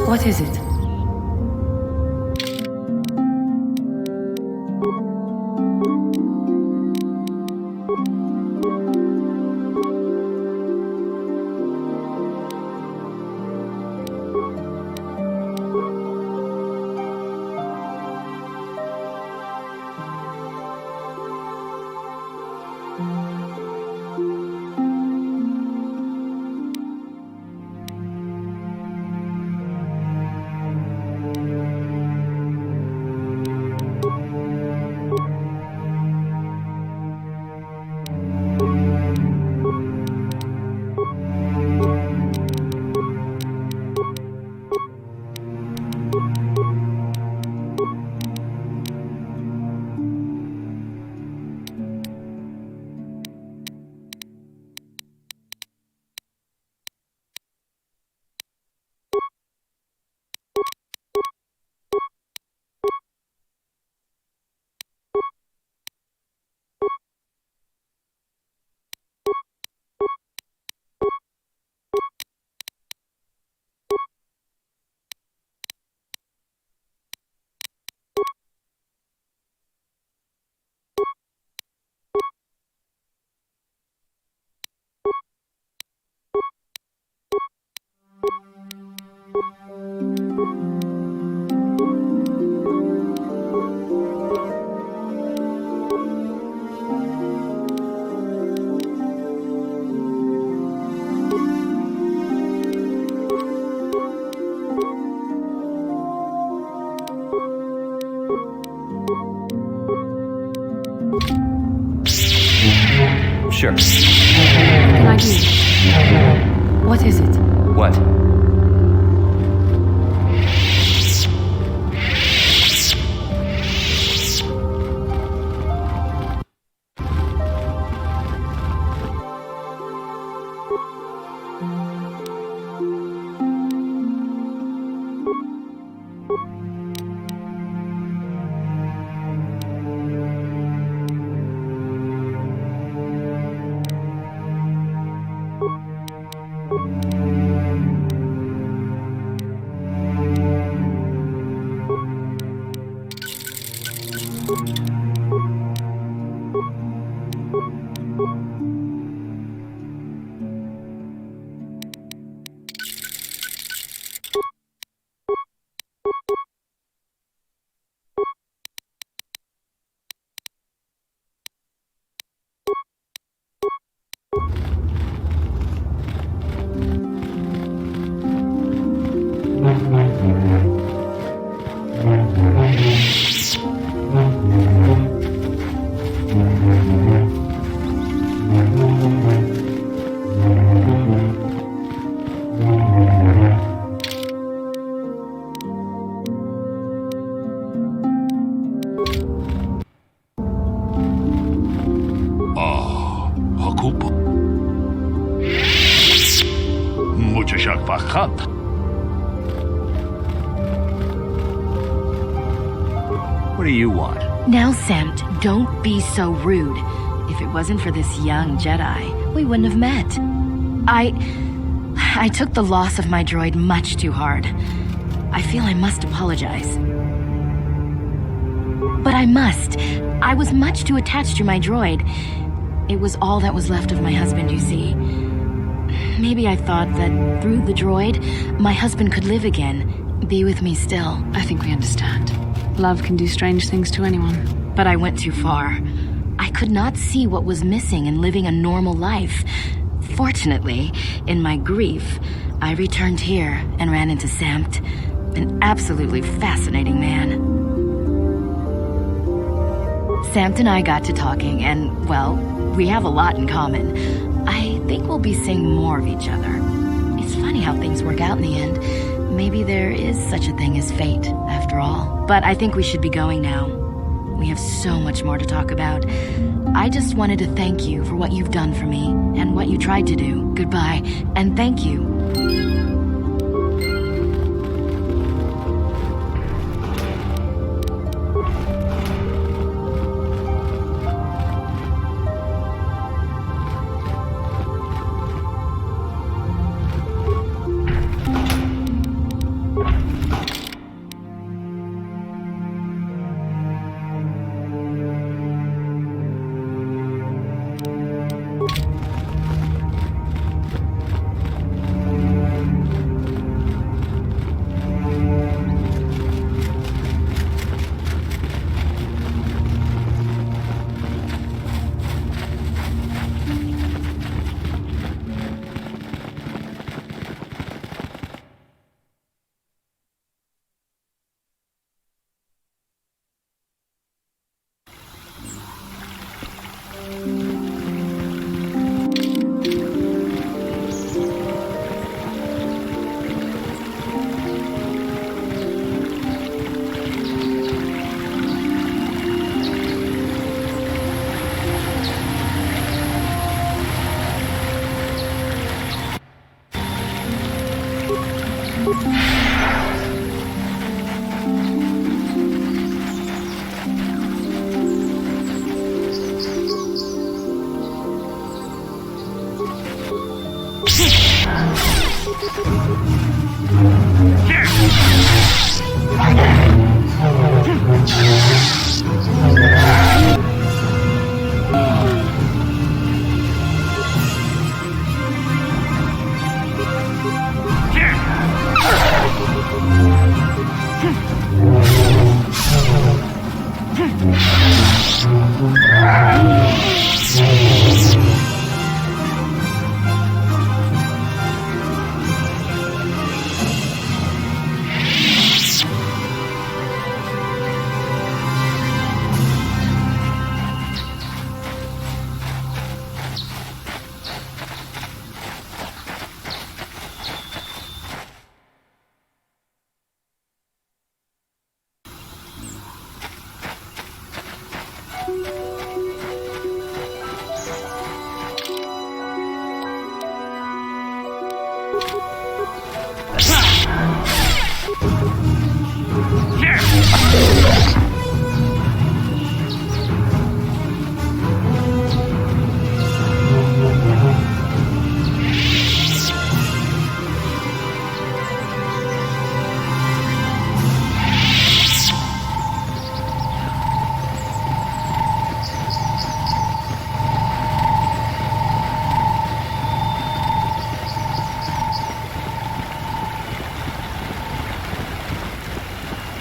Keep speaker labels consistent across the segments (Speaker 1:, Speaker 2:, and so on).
Speaker 1: What is it?
Speaker 2: Sure.
Speaker 1: What can I do? What is it?
Speaker 2: What? What do you want?
Speaker 3: Now, Samt, don't be so rude. If it wasn't for this young Jedi, we wouldn't have met. I took the loss of my droid much too hard. I feel I must apologize. But I must. I was much too attached to my droid. It was all that was left of my husband, you see. Maybe I thought that through the droid, my husband could live again, be with me still.
Speaker 4: I think we understand. Love can do strange things to anyone.
Speaker 3: But I went too far. I could not see what was missing in living a normal life. Fortunately, in my grief, I returned here and ran into Samt, an absolutely fascinating man. Samt and I got to talking, and, well, we have a lot in common. I think we'll be seeing more of each other. It's funny how things work out in the end. Maybe there is such a thing as fate, after all. But I think we should be going now. We have so much more to talk about. I just wanted to thank you for what you've done for me, and what you tried to do. Goodbye, and thank you.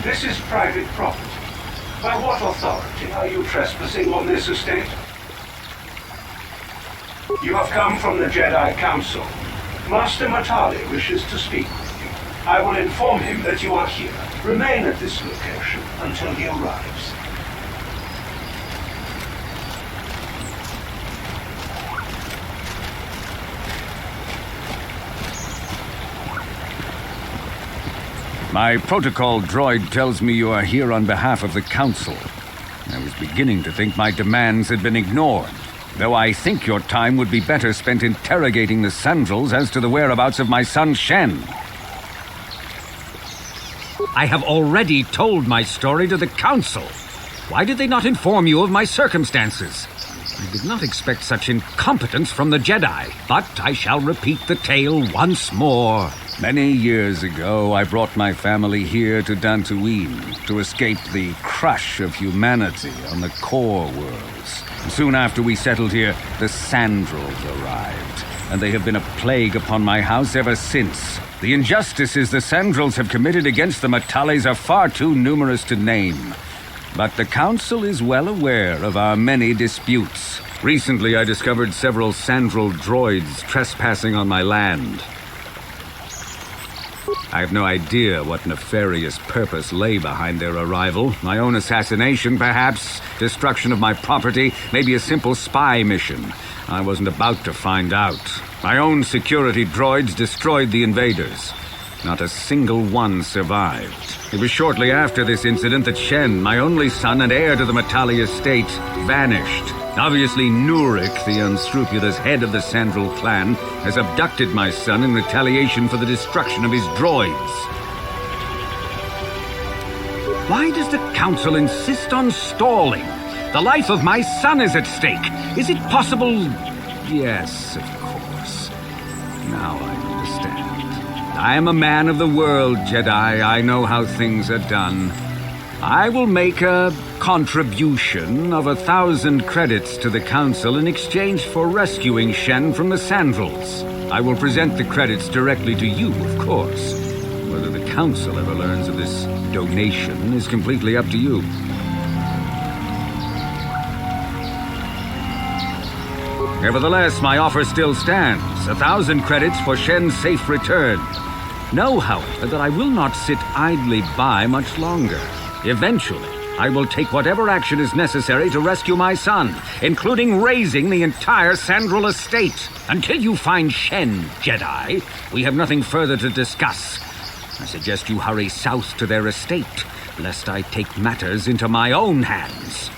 Speaker 5: This is private property. By what authority are you trespassing on this estate? You have come from the Jedi Council. Master Matali wishes to speak with you. I will inform him that you are here. Remain at this location until he arrives.
Speaker 2: My protocol droid tells me you are here on behalf of the Council. I was beginning to think my demands had been ignored, though I think your time would be better spent interrogating the Sandrels as to the whereabouts of my son Shen.
Speaker 6: I have already told my story to the Council. Why did they not inform you of my circumstances? I did not expect such incompetence from the Jedi, but I shall repeat the tale once more.
Speaker 2: Many years ago, I brought my family here to Dantooine to escape the crush of humanity on the core worlds. Soon after we settled here, the Sandrels arrived, and they have been a plague upon my house ever since. The injustices the Sandrels have committed against the Matales are far too numerous to name. But the Council is well aware of our many disputes. Recently, I discovered several Sandrel droids trespassing on my land. I have no idea what nefarious purpose lay behind their arrival. My own assassination, perhaps? Destruction of my property? Maybe a simple spy mission? I wasn't about to find out. My own security droids destroyed the invaders. Not a single one survived. It was shortly after this incident that Shen, my only son and heir to the Matali estate, vanished. Obviously, Nurik, the unscrupulous head of the Sandrel clan, has abducted my son in retaliation for the destruction of his droids. Why does the Council insist on stalling? The life of my son is at stake. Is it possible? Yes, of course. Now I understand. I am a man of the world, Jedi. I know how things are done. I will make a contribution of 1,000 credits to the Council in exchange for rescuing Shen from the Sandrels. I will present the credits directly to you, of course. Whether the Council ever learns of this donation is completely up to you. Nevertheless, my offer still stands. 1,000 credits for Shen's safe return. Know, however, that I will not sit idly by much longer. Eventually, I will take whatever action is necessary to rescue my son, including raising the entire Sandrel estate. Until you find Shen, Jedi, we have nothing further to discuss. I suggest you hurry south to their estate, lest I take matters into my own hands.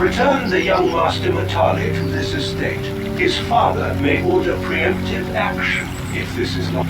Speaker 5: Return the young Master Matali to this estate. His father may order preemptive action if this is not...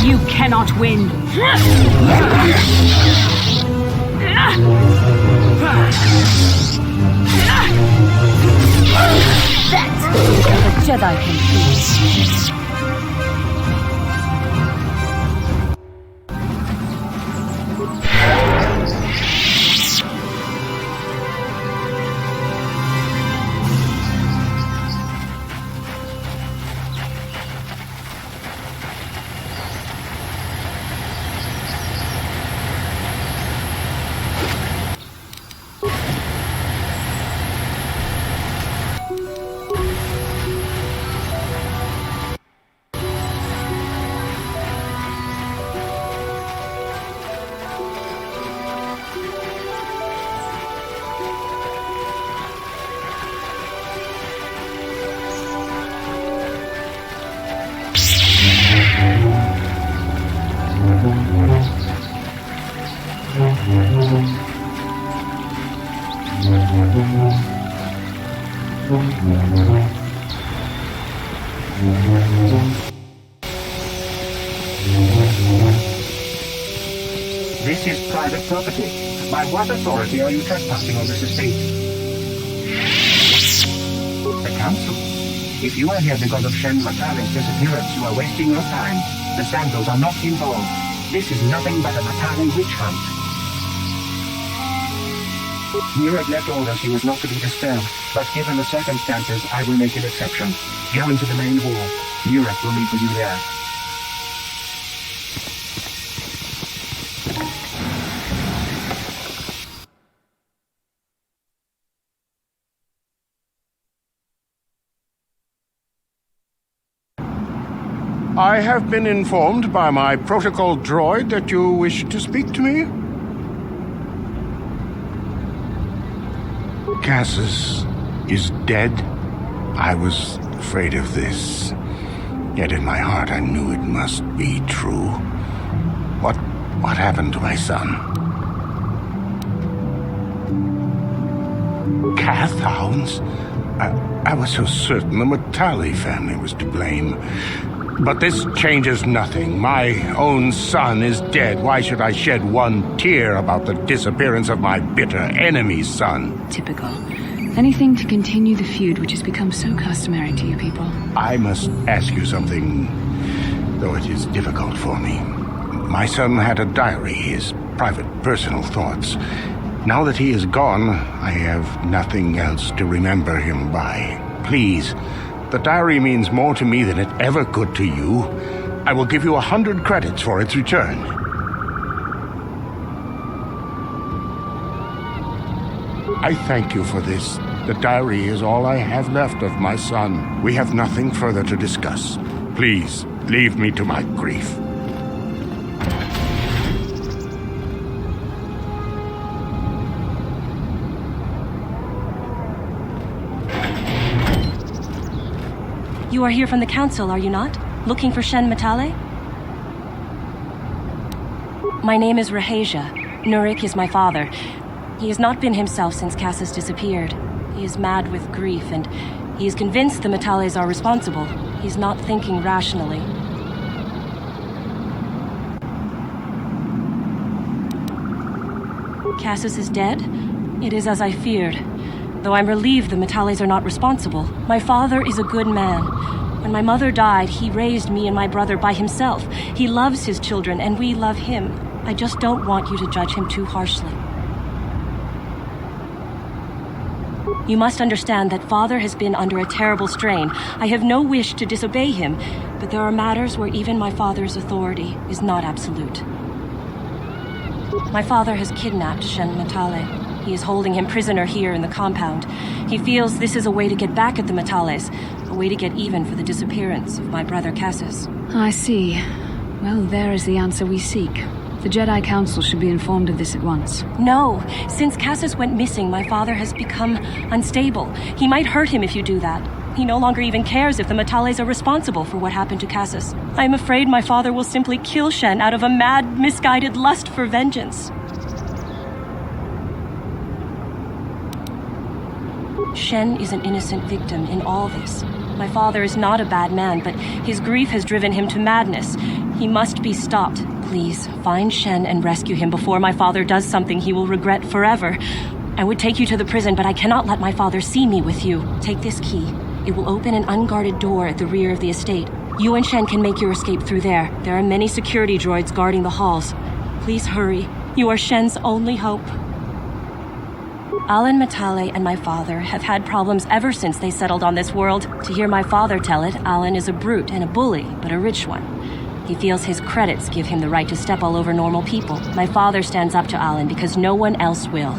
Speaker 4: You cannot win.
Speaker 3: That's what a Jedi can do.
Speaker 5: This is private property. By what authority are you trespassing on this estate? The Council. If you are here because of Shen Matali's disappearance, you are wasting your time. The Sandals are not involved. This is nothing but a Matali witch hunt. Nirek left orders he was not to be disturbed, but given the circumstances, I will make an exception. Go into the main hall. Nirek will meet with you there.
Speaker 7: I have been informed by my protocol droid that you wish to speak to me. Cassius is dead. I was afraid of this. Yet in my heart I knew it must be true. What happened to my son? Cath hounds? I was so certain the Matali family was to blame. But this changes nothing. My own son is dead. Why should I shed one tear about the disappearance of my bitter enemy's son?
Speaker 4: Typical. Anything to continue the feud which has become so customary to you people.
Speaker 7: I must ask you something, though it is difficult for me. My son had a diary, his private, personal thoughts. Now that he is gone, I have nothing else to remember him by. Please, the diary means more to me than it ever could to you. I will give you 100 credits for its return. I thank you for this. The diary is all I have left of my son. We have nothing further to discuss. Please, leave me to my grief.
Speaker 1: You are here from the council, are you not? Looking for Shen Matale? My name is Rahasia. Nurik is my father. He has not been himself since Cassius disappeared. He is mad with grief, and he is convinced the Matales are responsible. He's not thinking rationally. Cassius is dead? It is as I feared. Though I'm relieved the Matales are not responsible. My father is a good man. When my mother died, he raised me and my brother by himself. He loves his children, and we love him. I just don't want you to judge him too harshly. You must understand that father has been under a terrible strain. I have no wish to disobey him, but there are matters where even my father's authority is not absolute. My father has kidnapped Shen Matale. He is holding him prisoner here in the compound. He feels this is a way to get back at the Matales, a way to get even for the disappearance of my brother Cassius.
Speaker 4: I see. Well, there is the answer we seek. The Jedi Council should be informed of this at once.
Speaker 1: No. Since Cassius went missing, my father has become unstable. He might hurt him if you do that. He no longer even cares if the Matales are responsible for what happened to Cassius. I am afraid my father will simply kill Shen out of a mad, misguided lust for vengeance. Shen is an innocent victim in all this. My father is not a bad man, but his grief has driven him to madness. He must be stopped. Please, find Shen and rescue him before my father does something he will regret forever. I would take you to the prison, but I cannot let my father see me with you. Take this key. It will open an unguarded door at the rear of the estate. You and Shen can make your escape through there. There are many security droids guarding the halls. Please hurry. You are Shen's only hope. Alan Matale and my father have had problems ever since they settled on this world. To hear my father tell it, Alan is a brute and a bully, but a rich one. He feels his credits give him the right to step all over normal people. My father stands up to Alan because no one else will.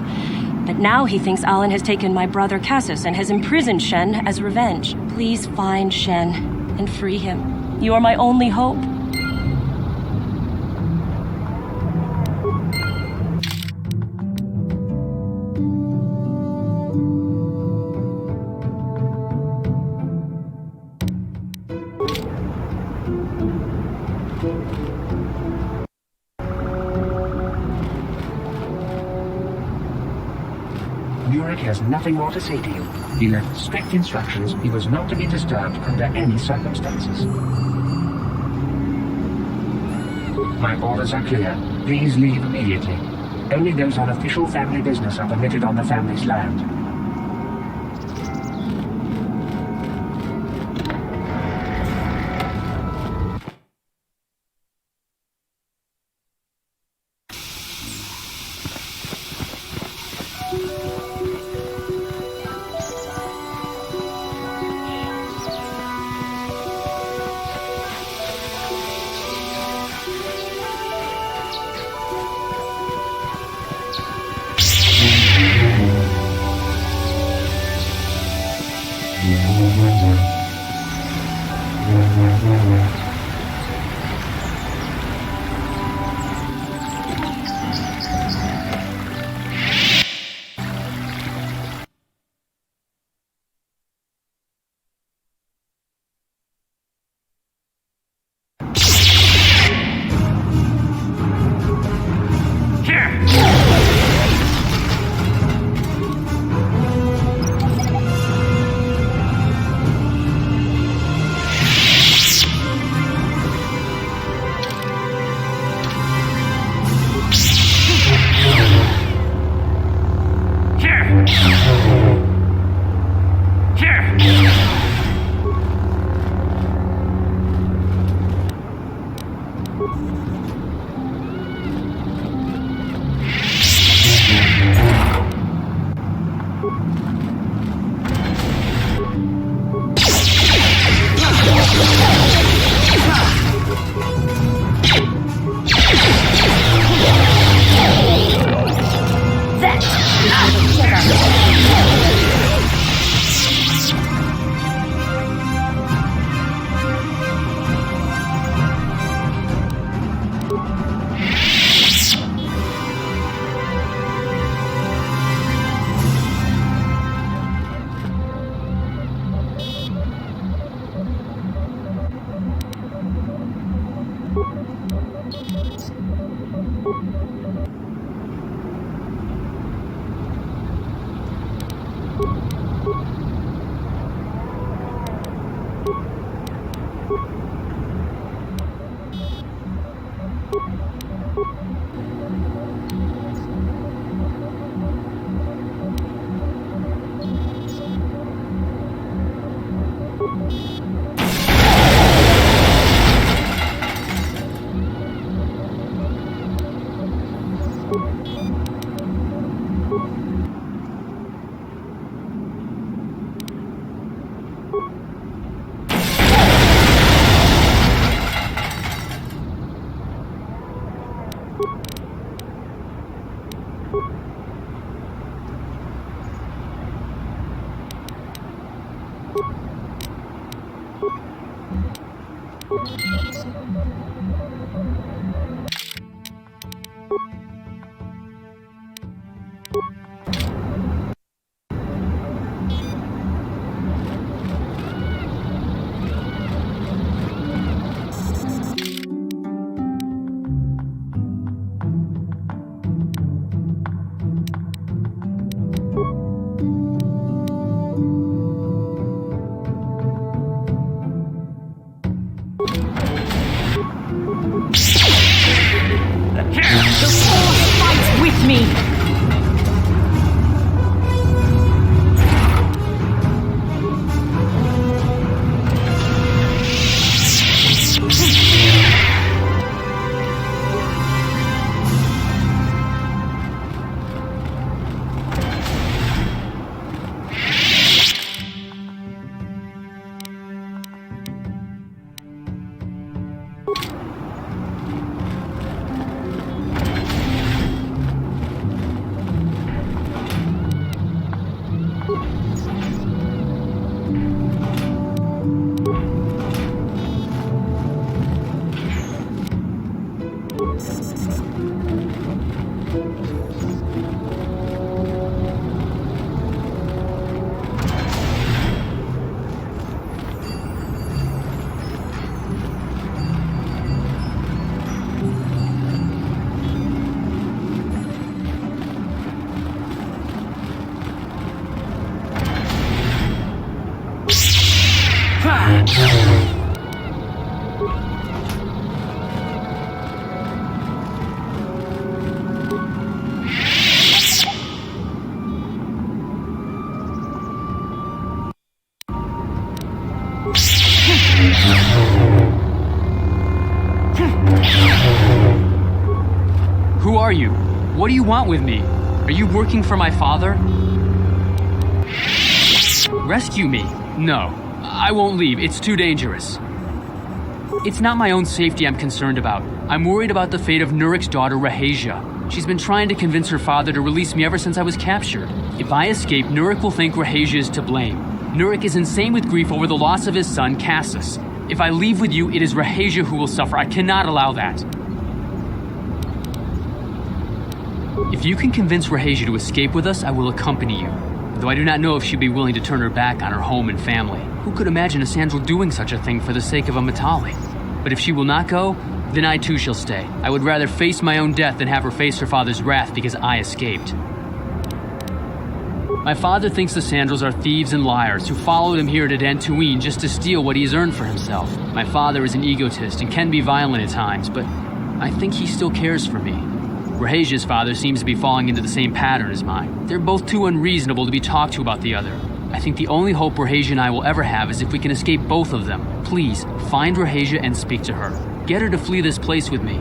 Speaker 1: But now he thinks Alan has taken my brother Cassius and has imprisoned Shen as revenge. Please find Shen and free him. You are my only hope.
Speaker 8: Nurik has nothing more to say to you. He left strict instructions he was not to be disturbed under any circumstances. My orders are clear. Please leave immediately. Only those on official family business are permitted on the family's land.
Speaker 9: Who are you? What do you want with me? Are you working for my father? Rescue me? No. I won't leave. It's too dangerous. It's not my own safety I'm concerned about. I'm worried about the fate of Nurik's daughter, Rahasia. She's been trying to convince her father to release me ever since I was captured. If I escape, Nurik will think Rahasia is to blame. Nurik is insane with grief over the loss of his son, Cassus. If I leave with you, it is Rahasia who will suffer. I cannot allow that. If you can convince Rahasia to escape with us, I will accompany you. Though I do not know if she'd be willing to turn her back on her home and family. Who could imagine a Sandral doing such a thing for the sake of a Matali? But if she will not go, then I too shall stay. I would rather face my own death than have her face her father's wrath because I escaped. My father thinks the Sandrals are thieves and liars who followed him here to Dantooine just to steal what he's earned for himself. My father is an egotist and can be violent at times, but I think he still cares for me. Rahasia's father seems to be falling into the same pattern as mine. They're both too unreasonable to be talked to about the other. I think the only hope Rahasia and I will ever have is if we can escape both of them. Please, find Rahasia and speak to her. Get her to flee this place with me.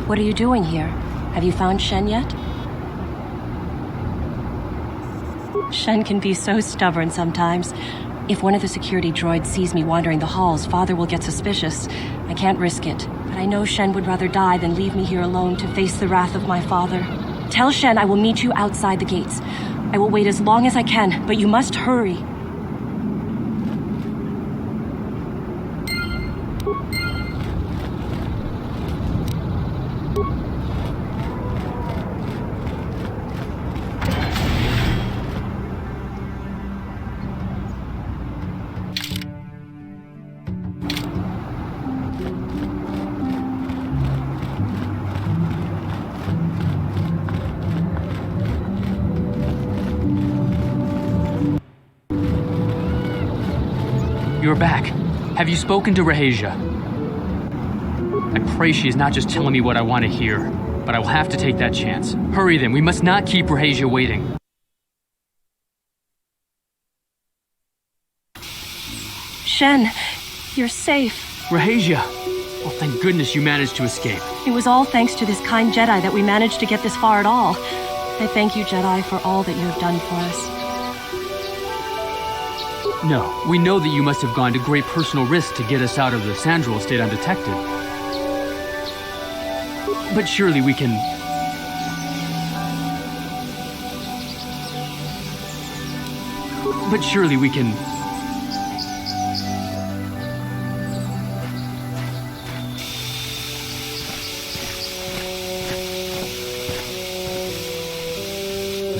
Speaker 1: What are you doing here? Have you found Shen yet? Shen can be so stubborn sometimes. If one of the security droids sees me wandering the halls, Father will get suspicious. I can't risk it, but I know Shen would rather die than leave me here alone to face the wrath of my father. Tell Shen I will meet you outside the gates. I will wait as long as I can, but you must hurry.
Speaker 9: You're back. Have you spoken to Rahasia? I pray she is not just telling me what I want to hear, but I will have to take that chance. Hurry then, we must not keep Rahasia waiting.
Speaker 1: Shen, you're safe.
Speaker 9: Rahasia! Oh, thank goodness you managed to escape.
Speaker 1: It was all thanks to this kind Jedi that we managed to get this far at all. I thank you, Jedi, for all that you have done for us.
Speaker 9: No, we know that you must have gone to great personal risk to get us out of the Sandral estate undetected. But surely we can... But surely we can...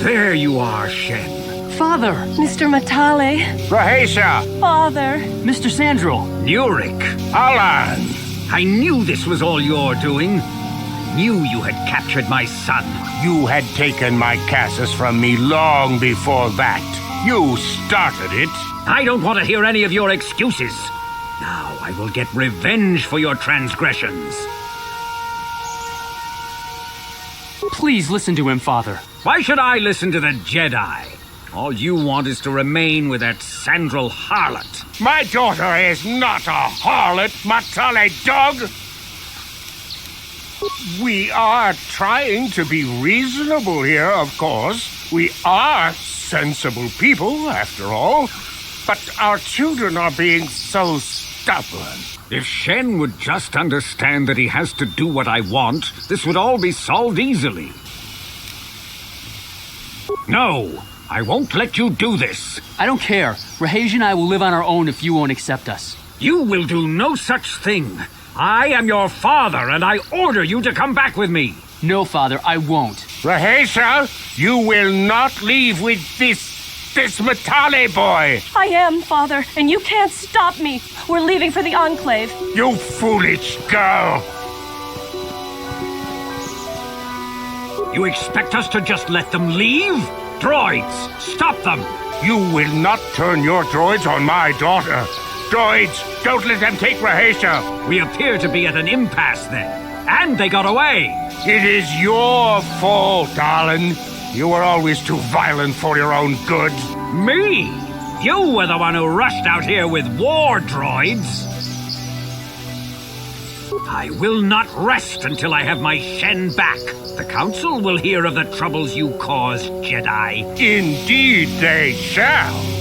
Speaker 6: There you are, Shen.
Speaker 9: Father!
Speaker 1: Mr. Matale.
Speaker 7: Rahasia!
Speaker 1: Father.
Speaker 9: Mr. Sandral!
Speaker 6: Nurik.
Speaker 7: Alan!
Speaker 6: I knew this was all your doing. Knew you had captured my son.
Speaker 7: You had taken my Cassus from me long before that. You started it.
Speaker 6: I don't want to hear any of your excuses. Now I will get revenge for your transgressions.
Speaker 9: Please listen to him, Father.
Speaker 6: Why should I listen to the Jedi? All you want is to remain with that Sandral harlot.
Speaker 7: My daughter is not a harlot, Matale dog! We are trying to be reasonable here, of course. We are sensible people, after all. But our children are being so stubborn.
Speaker 6: If Shen would just understand that he has to do what I want, this would all be solved easily. No, I won't let you do this.
Speaker 9: I don't care. Rahasia and I will live on our own if you won't accept us.
Speaker 6: You will do no such thing. I am your father, and I order you to come back with me.
Speaker 9: No, Father, I won't.
Speaker 7: Rahasia, you will not leave with this Matale boy.
Speaker 1: I am, Father, and you can't stop me. We're leaving for the Enclave.
Speaker 7: You foolish girl.
Speaker 6: You expect us to just let them leave? Droids, stop them!
Speaker 7: You will not turn your droids on my daughter. Droids, don't let them take Rahasia.
Speaker 6: We appear to be at an impasse then. And they got away.
Speaker 7: It is your fault, darling. You were always too violent for your own good.
Speaker 6: Me? You were the one who rushed out here with war droids. I will not rest until I have my Shen back. The Council will hear of the troubles you caused, Jedi.
Speaker 7: Indeed they shall.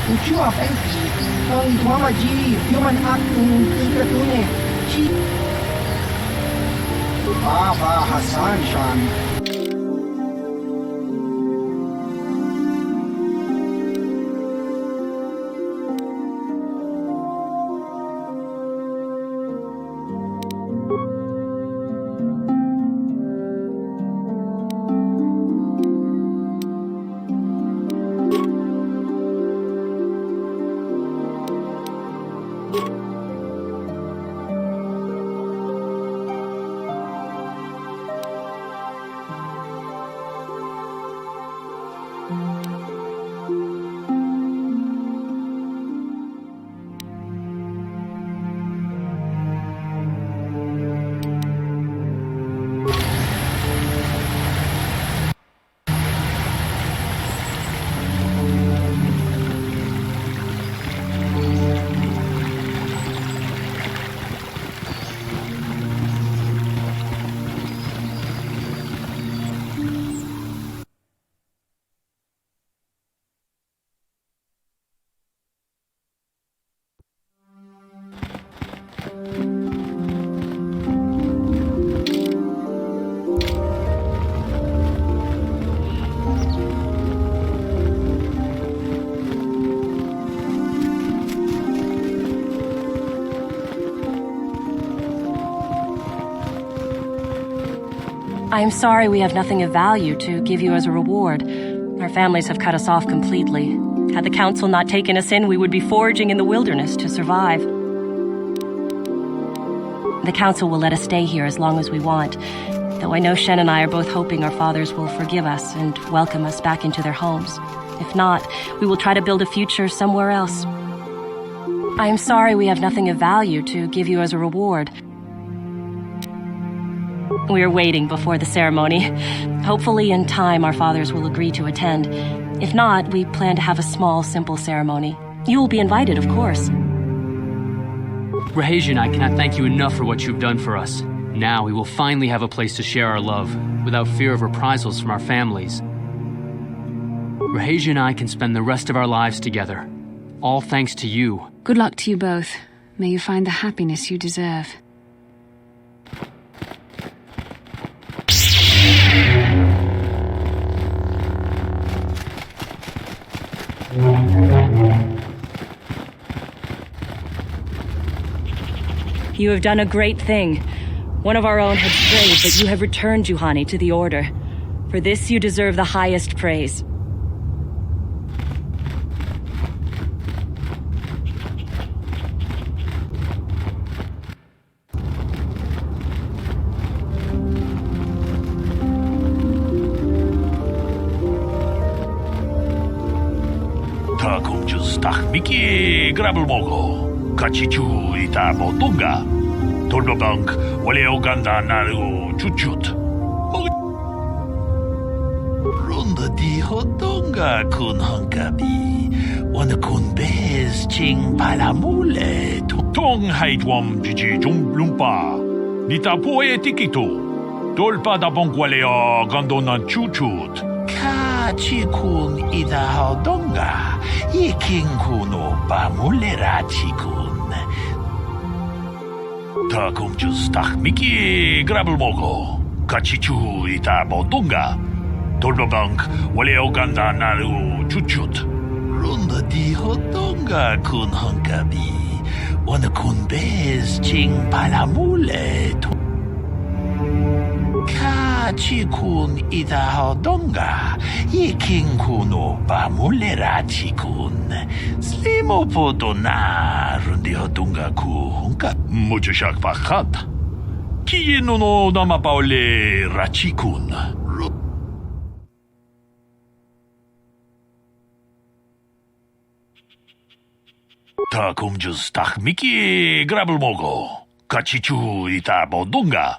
Speaker 10: Uchua Fensi, ang Mamaji, human act ng Ikatune, Chi. Baba Hassan Shan.
Speaker 1: I'm sorry we have nothing of value to give you as a reward. Our families have cut us off completely. Had the council not taken us in, we would be foraging in the wilderness to survive. The council will let us stay here as long as we want, though I know Shen and I are both hoping our fathers will forgive us and welcome us back into their homes. If not, we will try to build a future somewhere else. I am sorry we have nothing of value to give you as a reward. We are waiting before the ceremony. Hopefully in time our fathers will agree to attend. If not, we plan to have a small, simple ceremony. You will be invited, of course.
Speaker 9: Rahesia and I cannot thank you enough for what you've done for us. Now we will finally have a place to share our love, without fear of reprisals from our families. Rahesia and I can spend the rest of our lives together. All thanks to you.
Speaker 4: Good luck to you both. May you find the happiness you deserve.
Speaker 1: You have done a great thing. One of our own had strayed, but you have returned Juhani to the Order. For this you deserve the highest praise.
Speaker 11: Mickey grabble mogo, kachichu ita botunga, tolbabank, wale oganda naru chuchut. Runda di hodonga kun hankabi, wana kun bez ching palamule, tong haitwam jiji jumblumpa, nita poe tikito, tolpa da bonkwaleo gandona chuchut. Kachikun ida hodonga. Ikinkuno pamulera chikun. Takum justach Mickey grabble mogo. Kachichu ita botunga. Tolbabank wale oganda naru chuchut. Runda di hodonga kun hankabi. Wana kun bez ching palamule. Kachikun ida hodonga. Ikinkuno pamulera chikun. Slimo podona rundi hodunga ku hunka. Mucho shak pakat. Kiyeno no namapaole rachikun. Takum justach Mickey grabble mogo. Kachichu ita bodunga.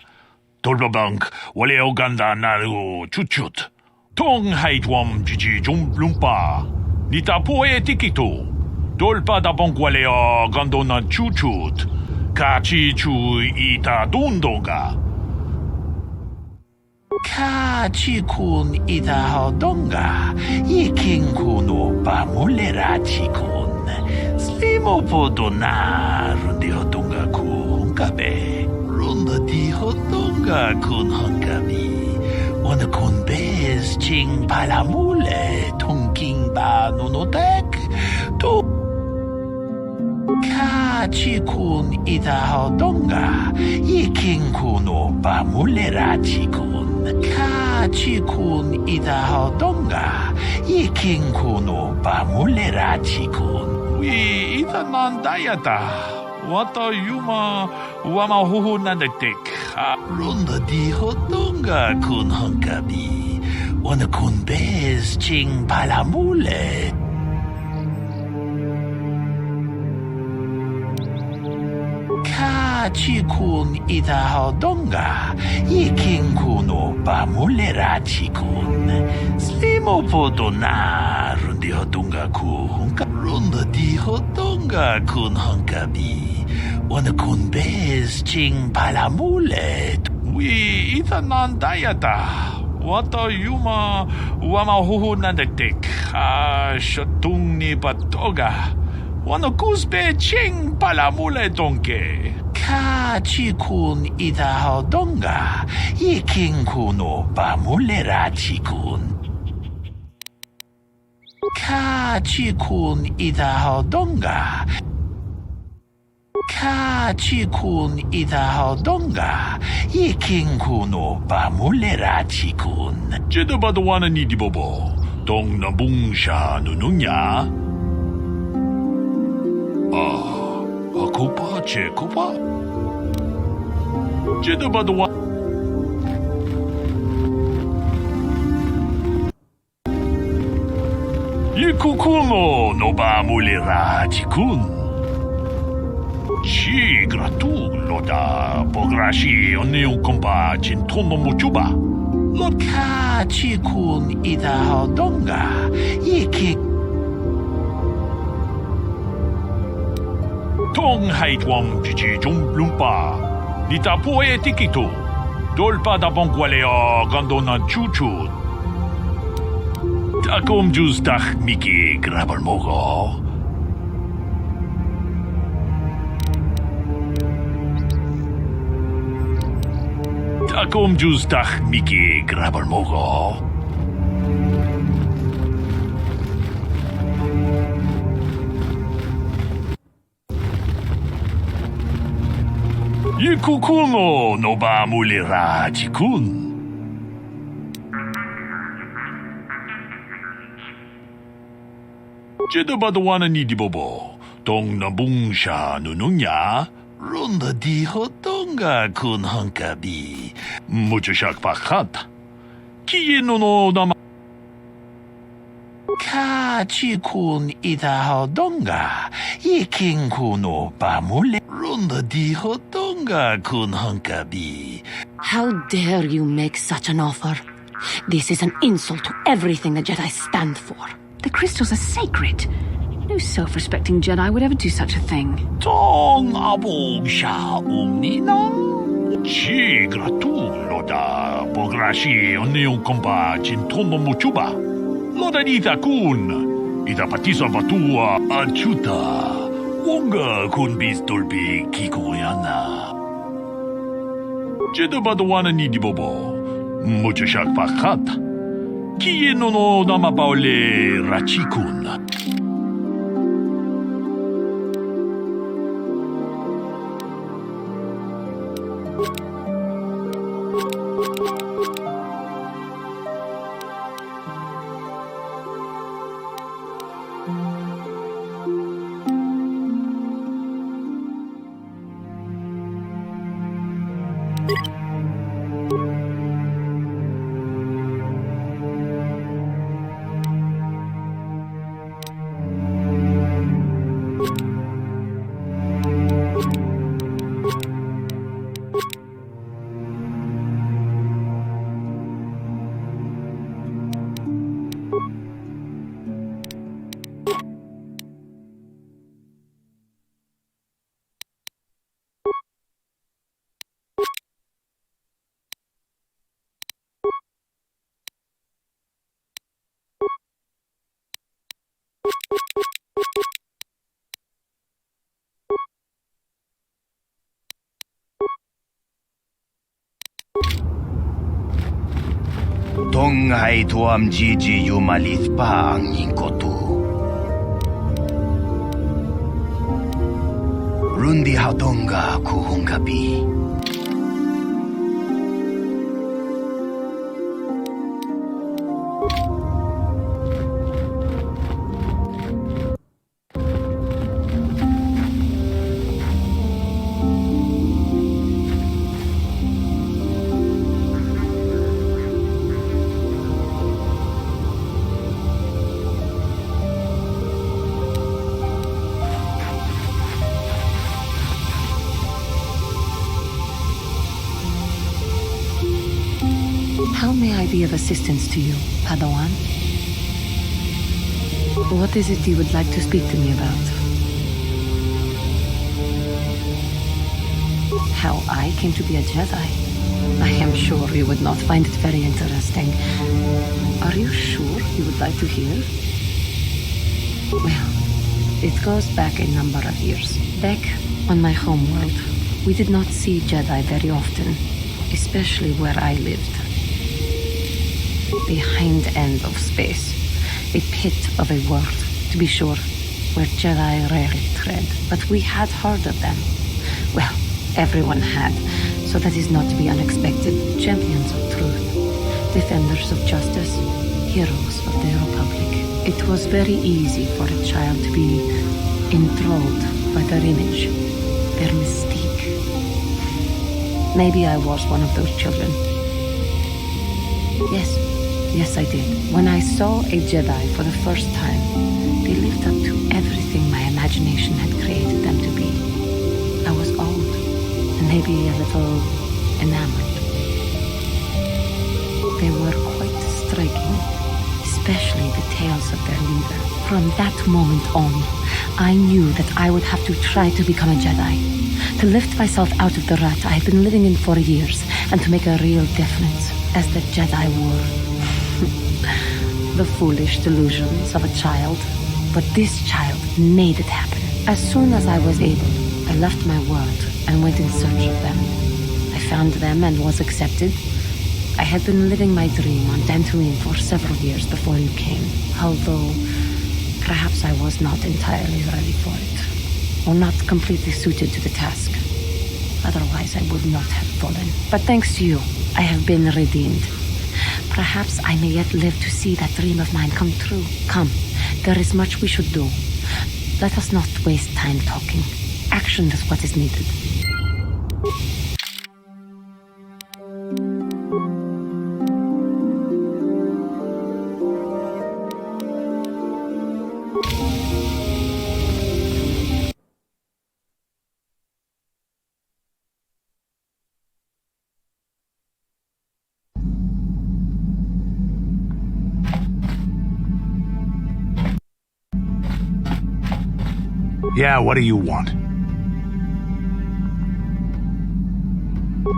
Speaker 11: Tolbabank wale oganda naru chuchut. Tong haitwam jiji jumblumpa. Nita poe tikito. Tolpa da bonkwaleo gandona chuchut. Kachichu ita dundonga. Kachikun ita hodonga. Ikinkuno pamuleratikun. Slimo po donar rundi hotunga ku hungkabe. Runda di hotunga kun hungkabi. Wana kun bez ching palamule tungking ba nunotek. To Kachikun itahodonga, yiking kuno pamuleratikun. Kachikun itahodonga, yiking kuno pamuleratikun.
Speaker 12: Wi itanandayata, wata yuma wamahuhu nadektek.
Speaker 11: Runda di hodonga kun hangkabi, wana kun bez ching palamule. Kachikun itahodonga, yiking kuno pamuleratikun. Slimo po donar rundi hodonga ku hungka. Runda di hodonga kun hangkabi. Wana kun bez ching palamule.
Speaker 12: Wi itanandayata, wata yuma wamahuhu nadektek. Shatung ni patoga. Wana kusbe ching palamule donke.
Speaker 11: Kachikun itahodonga, yiking kuno pamuleratikun. Kachikun itahodonga. Kachikun itahodonga, yiking kuno pamuleratikun.
Speaker 12: Jeda badawana ni di bobo, tong nabung siya nunungnya. Ako pa, Cheko pa. Jeda badawa. Yikukumo no ba muleratikun. Ci gratulo da pograshi oneu kompa cintomo muchuba.
Speaker 11: Kachikun itahodonga, yiking
Speaker 12: Tong haitwam chichi jom lumpa. Nita poe tikito. Dolpa da bonkwaleo gandona chuchut. Takom justach miki grabal mogo. Takom justach miki grabal mogo. Yikukumo no ba muleratikun. Jeda badawana ni di bobo, tong nabung siya nunungnya.
Speaker 11: Runda di hodonga kun hangkabi.
Speaker 12: Mucho siya pakat. Kiye no nama.
Speaker 11: Kachikun itahodonga, yiking kuno pamule. Runda di hodonga kun hangkabi.
Speaker 13: How dare you make such an offer? This is an insult to everything the Jedi stand for.
Speaker 4: The crystals are sacred. No self-respecting Jedi would ever do such a thing.
Speaker 12: Tong abog siya ninang. Ci gratulo da pograshi oneu kompa cintomo muchuba. Loda nita kun. Ita patisa batua achuta. Wonga kun bis dolbi kikoyana. Jeda badawana ni di bobo. Mucho siya pakat. Kiye no nama paole rachikun.
Speaker 14: Tonghay tuam Gigi yumalit pa ang ningkotu. Rundi hatonga kuhong gabi.
Speaker 13: How may I be of assistance to you, Padawan? What is it you would like to speak to me about? How I came to be a Jedi? I am sure you would not find it very interesting. Are you sure you would like to hear? Well, it goes back a number of years. Back on my homeworld, we did not see Jedi very often, especially where I lived. The hind end of space, a pit of a world, to be sure, where Jedi rarely tread. But we had heard of them. Well, everyone had, so that is not to be unexpected. Champions of truth, defenders of justice, heroes of the Republic. It was very easy for a child to be enthralled by their image, their mystique. Maybe I was one of those children. Yes, I did. When I saw a Jedi for the first time, they lived up to everything my imagination had created them to be. I was awed, and maybe a little enamored. They were quite striking, especially the tales of their leader. From that moment on, I knew that I would have to try to become a Jedi, to lift myself out of the rut I had been living in for years, and to make a real difference as the Jedi were. The foolish delusions of a child. But this child made it happen. As soon as I was able, I left my world and went in search of them. I found them and was accepted. I had been living my dream on Dantooine for several years before you came, although perhaps I was not entirely ready for it, or not completely suited to the task. Otherwise, I would not have fallen. But thanks to you, I have been redeemed. Perhaps I may yet live to see that dream of mine come true. Come, there is much we should do. Let us not waste time talking. Action is what is needed.
Speaker 7: Yeah, what do you want?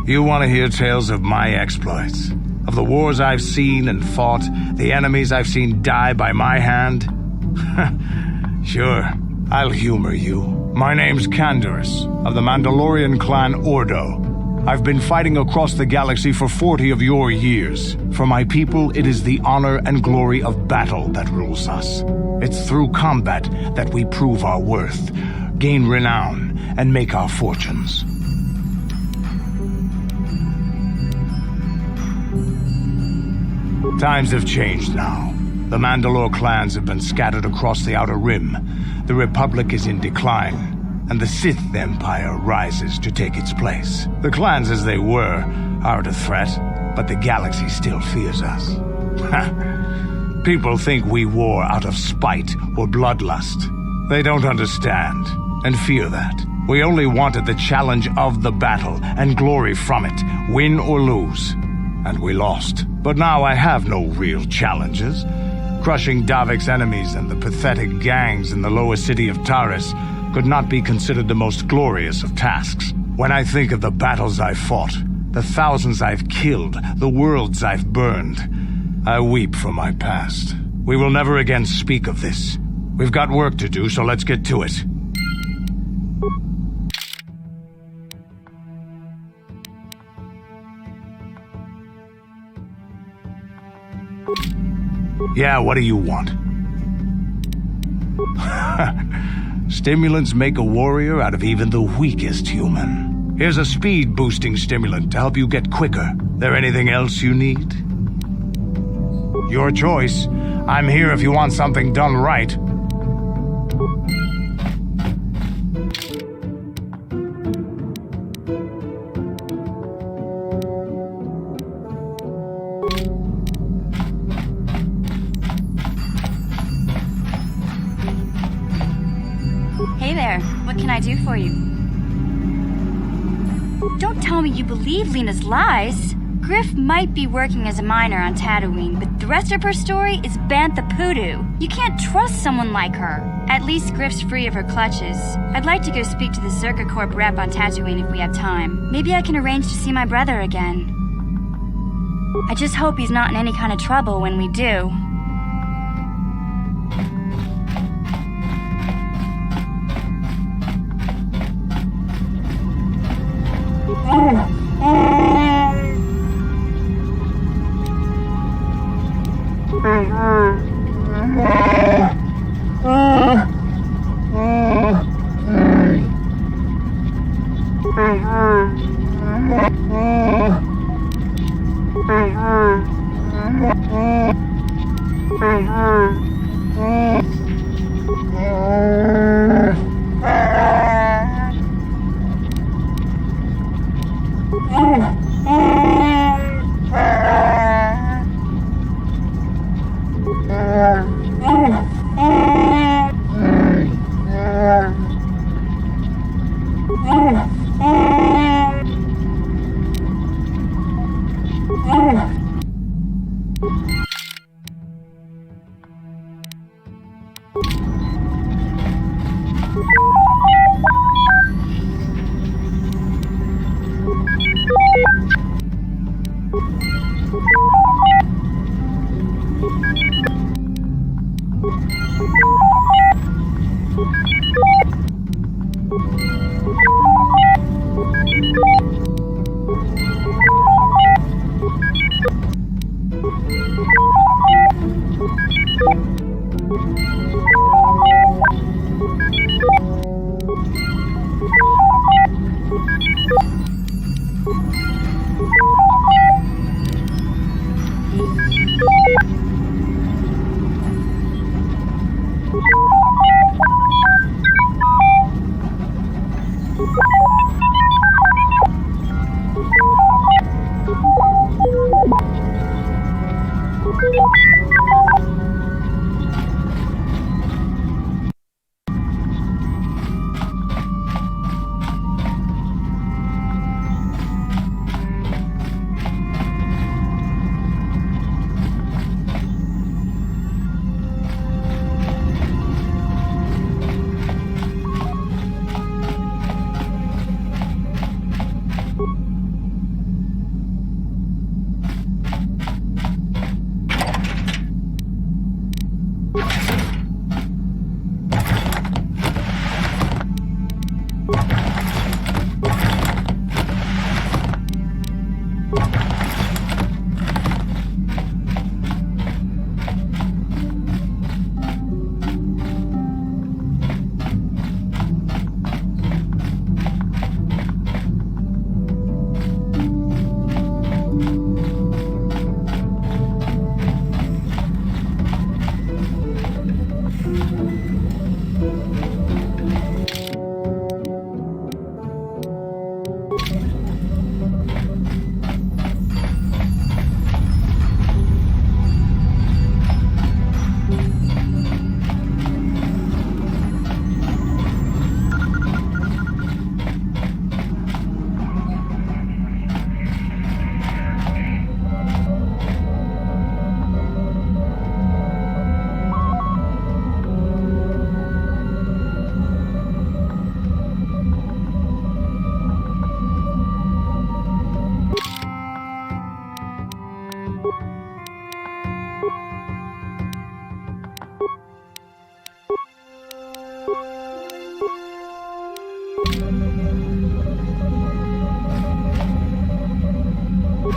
Speaker 7: You want to hear tales of my exploits? Of the wars I've seen and fought, the enemies I've seen die by my hand? Sure, I'll humor you. My name's Canderous, of the Mandalorian clan Ordo. I've been fighting across the galaxy for 40 of your years. For my people, it is the honor and glory of battle that rules us. It's through combat that we prove our worth, gain renown, and make our fortunes. Times have changed now. The Mandalore clans have been scattered across the Outer Rim. The Republic is in decline, and the Sith Empire rises to take its place. The clans as they were aren't a threat, but the galaxy still fears us. People think we war out of spite or bloodlust. They don't understand, and fear that. We only wanted the challenge of the battle and glory from it, win or lose. And we lost. But now I have no real challenges. Crushing Davik's enemies and the pathetic gangs in the lower city of Taris could not be considered the most glorious of tasks. When I think of the battles I've fought, the thousands I've killed, the worlds I've burned, I weep for my past. We will never again speak of this. We've got work to do, so let's get to it. Yeah, what do you want? Stimulants make a warrior out of even the weakest human. Here's a speed-boosting stimulant to help you get quicker. There anything else you need? Your choice. I'm here if you want something done right.
Speaker 15: Hey there, what can I do for you? Don't tell me you believe Lena's lies. Griff might be working as a miner on Tatooine, but the rest of her story is bantha poodoo. You can't trust someone like her. At least Griff's free of her clutches. I'd like to go speak to the Circa Corp rep on Tatooine if we have time. Maybe I can arrange to see my brother again. I just hope he's not in any kind of trouble when we do.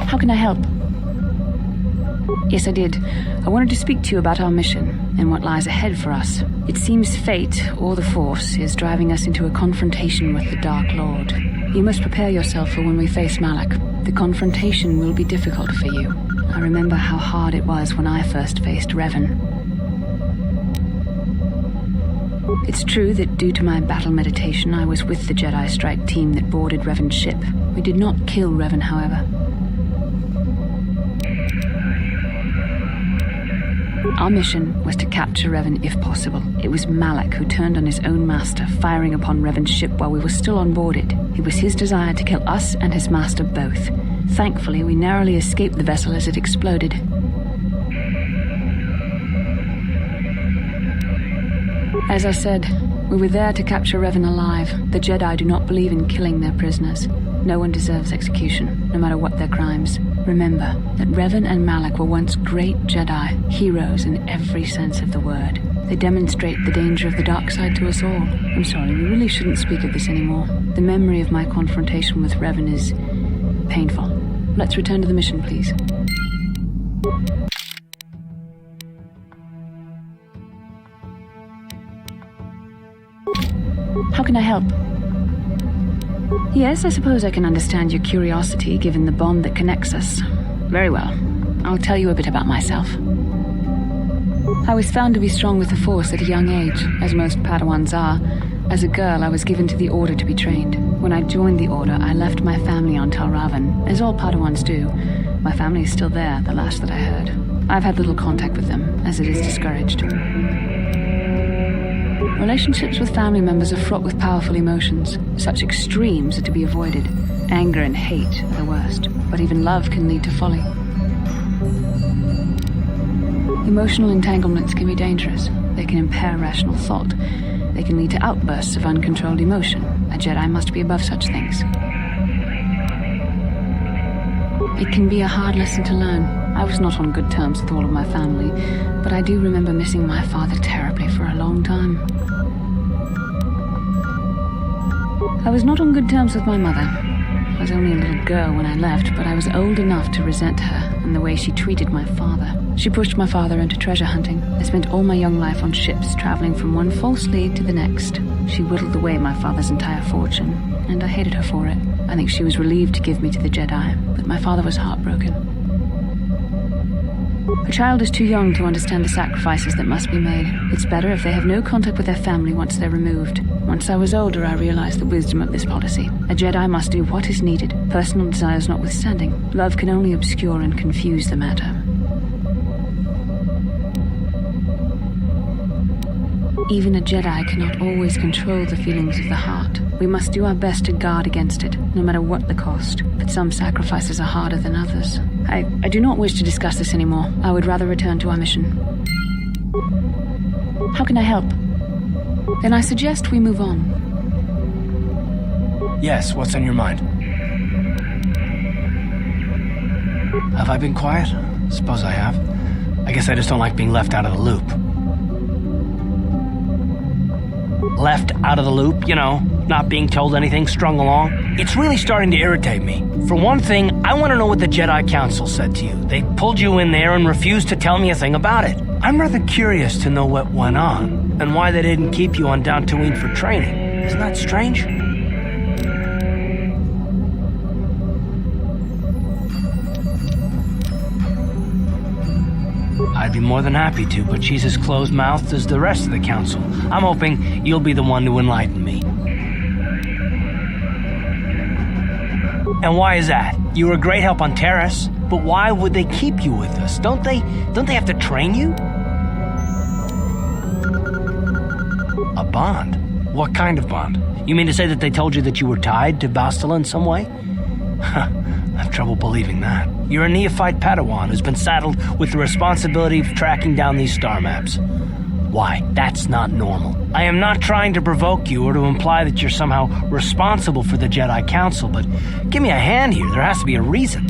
Speaker 4: How can I help? Yes, I did. I wanted to speak to you about our mission and what lies ahead for us. It seems fate, or the Force, is driving us into a confrontation with the Dark Lord. You must prepare yourself for when we face Malak. The confrontation will be difficult for you. I remember how hard it was when I first faced Revan. It's true that due to my battle meditation, I was with the Jedi strike team that boarded Revan's ship. We did not kill Revan, however. Our mission was to capture Revan if possible. It was Malak who turned on his own master, firing upon Revan's ship while we were still on board it. It was his desire to kill us and his master both. Thankfully, we narrowly escaped the vessel as it exploded. As I said, we were there to capture Revan alive. The Jedi do not believe in killing their prisoners. No one deserves execution, no matter what their crimes. Remember that Revan and Malak were once great Jedi, heroes in every sense of the word. They demonstrate the danger of the dark side to us all. I'm sorry, we really shouldn't speak of this anymore. The memory of my confrontation with Revan is painful. Let's return to the mission, please. How can I help? Yes, I suppose I can understand your curiosity, given the bond that connects us. Very well. I'll tell you a bit about myself. I was found to be strong with the Force at a young age, as most Padawans are. As a girl, I was given to the Order to be trained. When I joined the Order, I left my family on Talravan, as all Padawans do. My family is still there, the last that I heard. I've had little contact with them, as it is discouraged. Relationships with family members are fraught with powerful emotions. Such extremes are to be avoided. Anger and hate are the worst, but even love can lead to folly. Emotional entanglements can be dangerous. They can impair rational thought. They can lead to outbursts of uncontrolled emotion. A Jedi must be above such things. It can be a hard lesson to learn. I was not on good terms with all of my family, but I do remember missing my father terribly for a long time. I was not on good terms with my mother. I was only a little girl when I left, but I was old enough to resent her and the way she treated my father. She pushed my father into treasure hunting. I spent all my young life on ships, traveling from one false lead to the next. She whittled away my father's entire fortune, and I hated her for it. I think she was relieved to give me to the Jedi, but my father was heartbroken. A child is too young to understand the sacrifices that must be made. It's better if they have no contact with their family once they're removed. Once I was older, I realized the wisdom of this policy. A Jedi must do what is needed, personal desires notwithstanding. Love can only obscure and confuse the matter. Even a Jedi cannot always control the feelings of the heart. We must do our best to guard against it, no matter what the cost. But some sacrifices are harder than others. I do not wish to discuss this anymore. I would rather return to our mission. How can I help? Then I suggest we move on.
Speaker 16: Yes, what's on your mind? Have I been quiet? Suppose I have. I guess I just don't like being left out of the loop. Left out of the loop, you know, not being told anything, strung along. It's really starting to irritate me. For one thing, I want to know what the Jedi Council said to you. They pulled you in there and refused to tell me a thing about it. I'm rather curious to know what went on, and why they didn't keep you on Dantooine for training. Isn't that strange? I'd be more than happy to, but she's as closed-mouthed as the rest of the council. I'm hoping you'll be the one to enlighten me. And why is that? You were a great help on Terrace, but why would they keep you with us? Don't they have to train you? A bond? What kind of bond? You mean to say that they told you that you were tied to Bastila in some way? I have trouble believing that. You're a neophyte Padawan who's been saddled with the responsibility of tracking down these star maps. Why? That's not normal. I am not trying to provoke you or to imply that you're somehow responsible for the Jedi Council, but give me a hand here. There has to be a reason.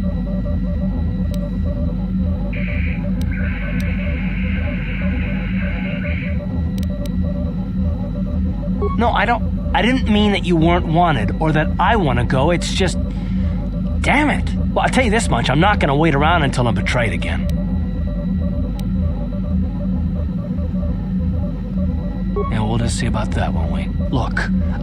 Speaker 16: No, I didn't mean that you weren't wanted or that I want to go. It's just... Damn it. Well, I'll tell you this much. I'm not going to wait around until I'm betrayed again. Yeah, we'll just see about that, won't we? Look,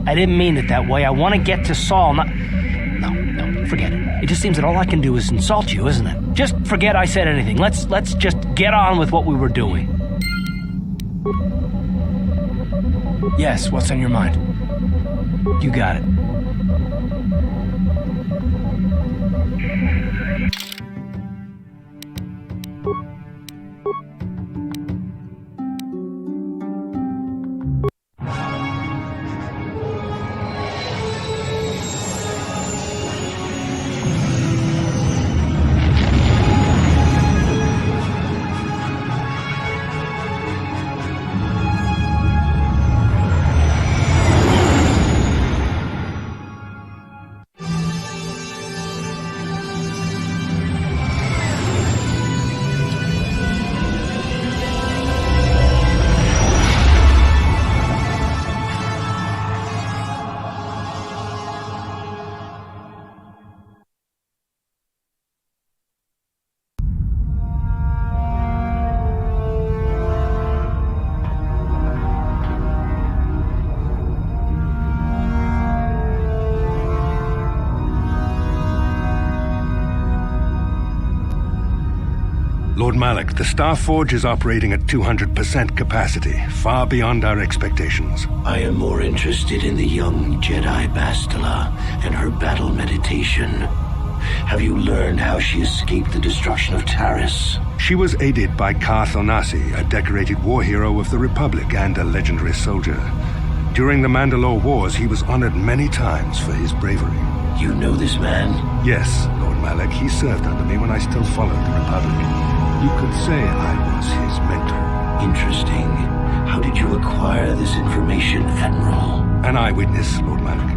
Speaker 16: I didn't mean it that way. I want to get to Saul, not... No, forget it. It just seems that all I can do is insult you, isn't it? Just forget I said anything. Let's just get on with what we were doing. Yes, what's on your mind? You got it.
Speaker 17: Lord Malak, the Star Forge is operating at 200% capacity, far beyond our expectations.
Speaker 18: I am more interested in the young Jedi Bastila and her battle meditation. Have you learned how she escaped the destruction of Taris?
Speaker 17: She was aided by Karth Onasi, a decorated war hero of the Republic and a legendary soldier. During the Mandalore Wars, he was honored many times for his bravery.
Speaker 18: You know this man?
Speaker 17: Yes, Lord Malak. He served under me when I still followed the Republic. You could say I was his mentor.
Speaker 18: Interesting. How did you acquire this information, Admiral?
Speaker 17: An eyewitness, Lord Malak.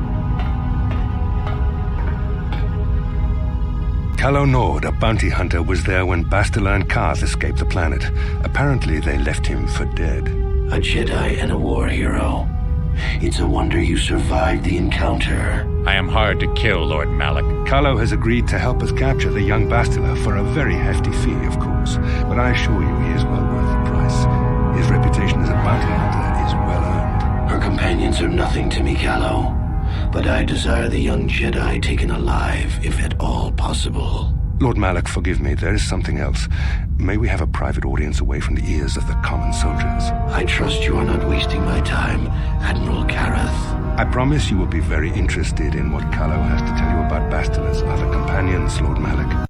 Speaker 17: Calo Nord, a bounty hunter, was there when Bastila and Karth escaped the planet. Apparently, they left him for dead.
Speaker 18: A Jedi and a war hero. It's a wonder you survived the encounter.
Speaker 19: I am hard to kill, Lord Malak.
Speaker 17: Calo has agreed to help us capture the young Bastila for a very hefty fee, of course. But I assure you he is well worth the price. His reputation as a bounty hunter is well earned.
Speaker 18: Her companions are nothing to me, Calo. But I desire the young Jedi taken alive, if at all possible.
Speaker 17: Lord Malak, forgive me, there is something else. May we have a private audience away from the ears of the common soldiers?
Speaker 18: I trust you are not wasting my time, Admiral Karath.
Speaker 17: I promise you will be very interested in what Calo has to tell you about Bastila's other companions, Lord Malak.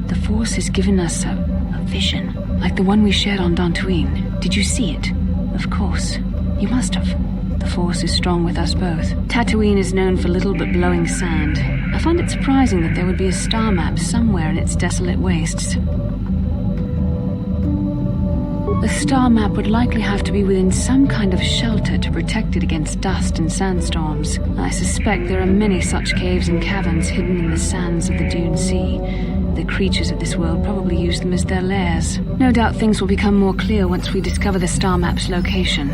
Speaker 4: The Force has given us a vision, like the one we shared on Dantooine. Did you see it? Of course. You must have. The Force is strong with us both. Tatooine is known for little but blowing sand. I find it surprising that there would be a star map somewhere in its desolate wastes. The star map would likely have to be within some kind of shelter to protect it against dust and sandstorms. I suspect there are many such caves and caverns hidden in the sands of the Dune Sea. The creatures of this world probably use them as their lairs. No doubt things will become more clear once we discover the star map's location.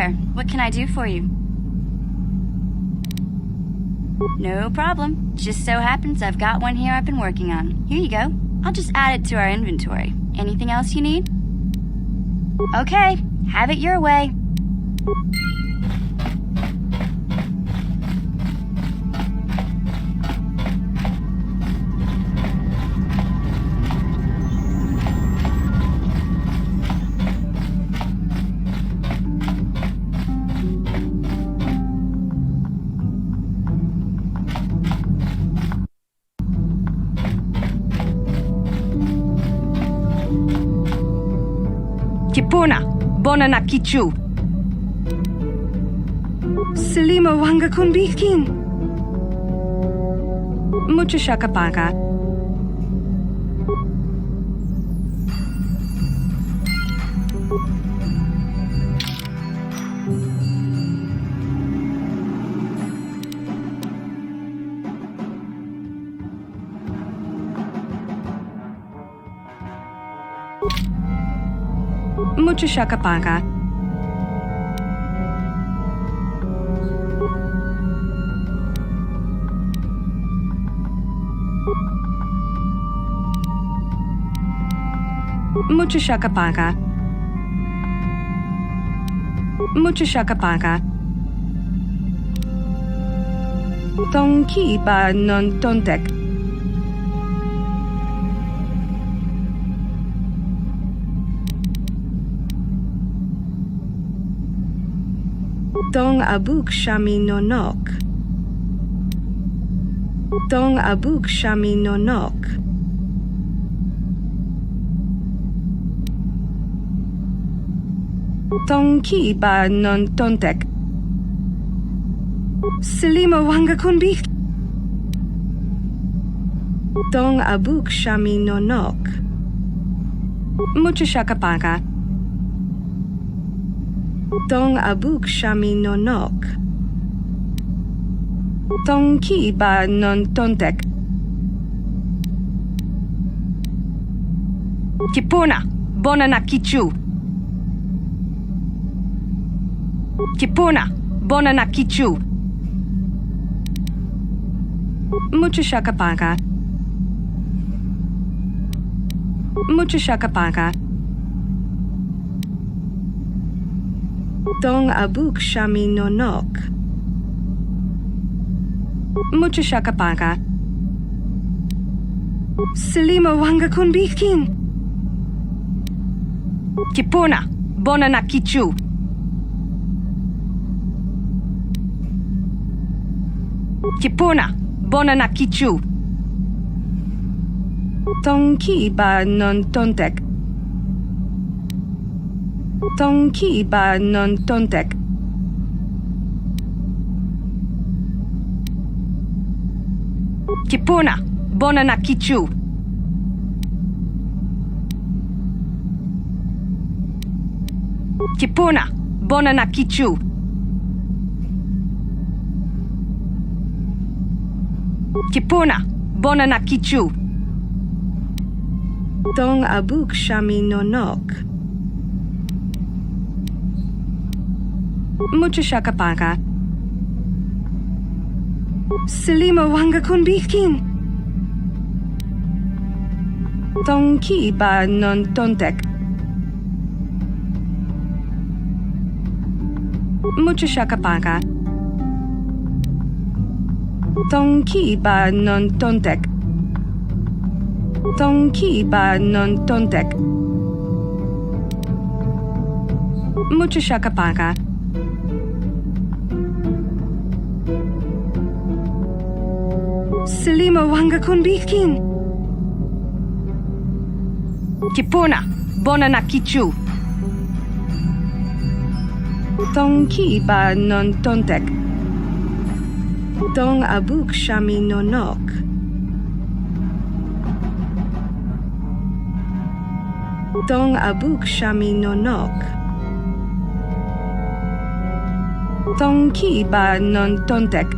Speaker 15: there. What can I do for you? No problem. Just so happens I've got one here I've been working on. Here you go. I'll just add it to our inventory. Anything else you need? Okay, have it your way.
Speaker 20: Kipuna, bona na kichu. Salima wanga kunbikin. Mucho shakapaka. Mucho shakapaka. Mucho shakapaka. Mucho shakapaka. Tonki ba non tontek. Tong abuk shami nonok. Tong abuk shami nonok. Tong ki ba non tontek. Salima wanga kunbik. Tong abuk shami nonok. Mucho shakapaka. Tong abuk shami nonok. Tong ki ba non tontek. Kipuna, bona na kichu. Kipuna, bona na kichu. Mucho shakapaka. Mucho shakapaka. Tong abuk shami nonok. Mucho shakapaka. Salima wanga kunbikin. Kipuna, bona na kichu. Kipuna, bona na kichu. Tong ki ba non tontek. Tong ki ba non tontek. Kipuna, bona na kichu. Kipuna, bona na kichu. Kipuna, bona na kichu. Tong abuk shami nonok. Mucho shakapaka. Salima wanga kunbikin. Tong ki ba non tontek. Mucho shakapaka. Tong ki ba non tontek. Tong ki ba non tontek. Mucho shakapaka. Salima wanga kunbikin. Kipuna, bona na kichu. Tong ki ba non tontek. Tong abuk shami nonok. Tong abuk shami nonok. Tong ki ba non tontek.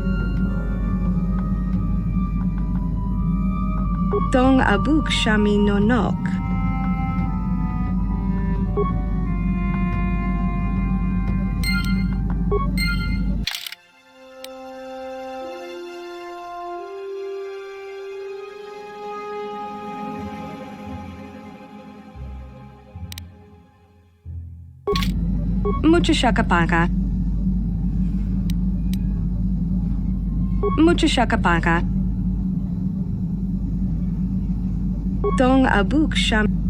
Speaker 20: Tong abuk shami nonok. Mucho shakapaka. Mucho shakapaka. Dong abuk sham.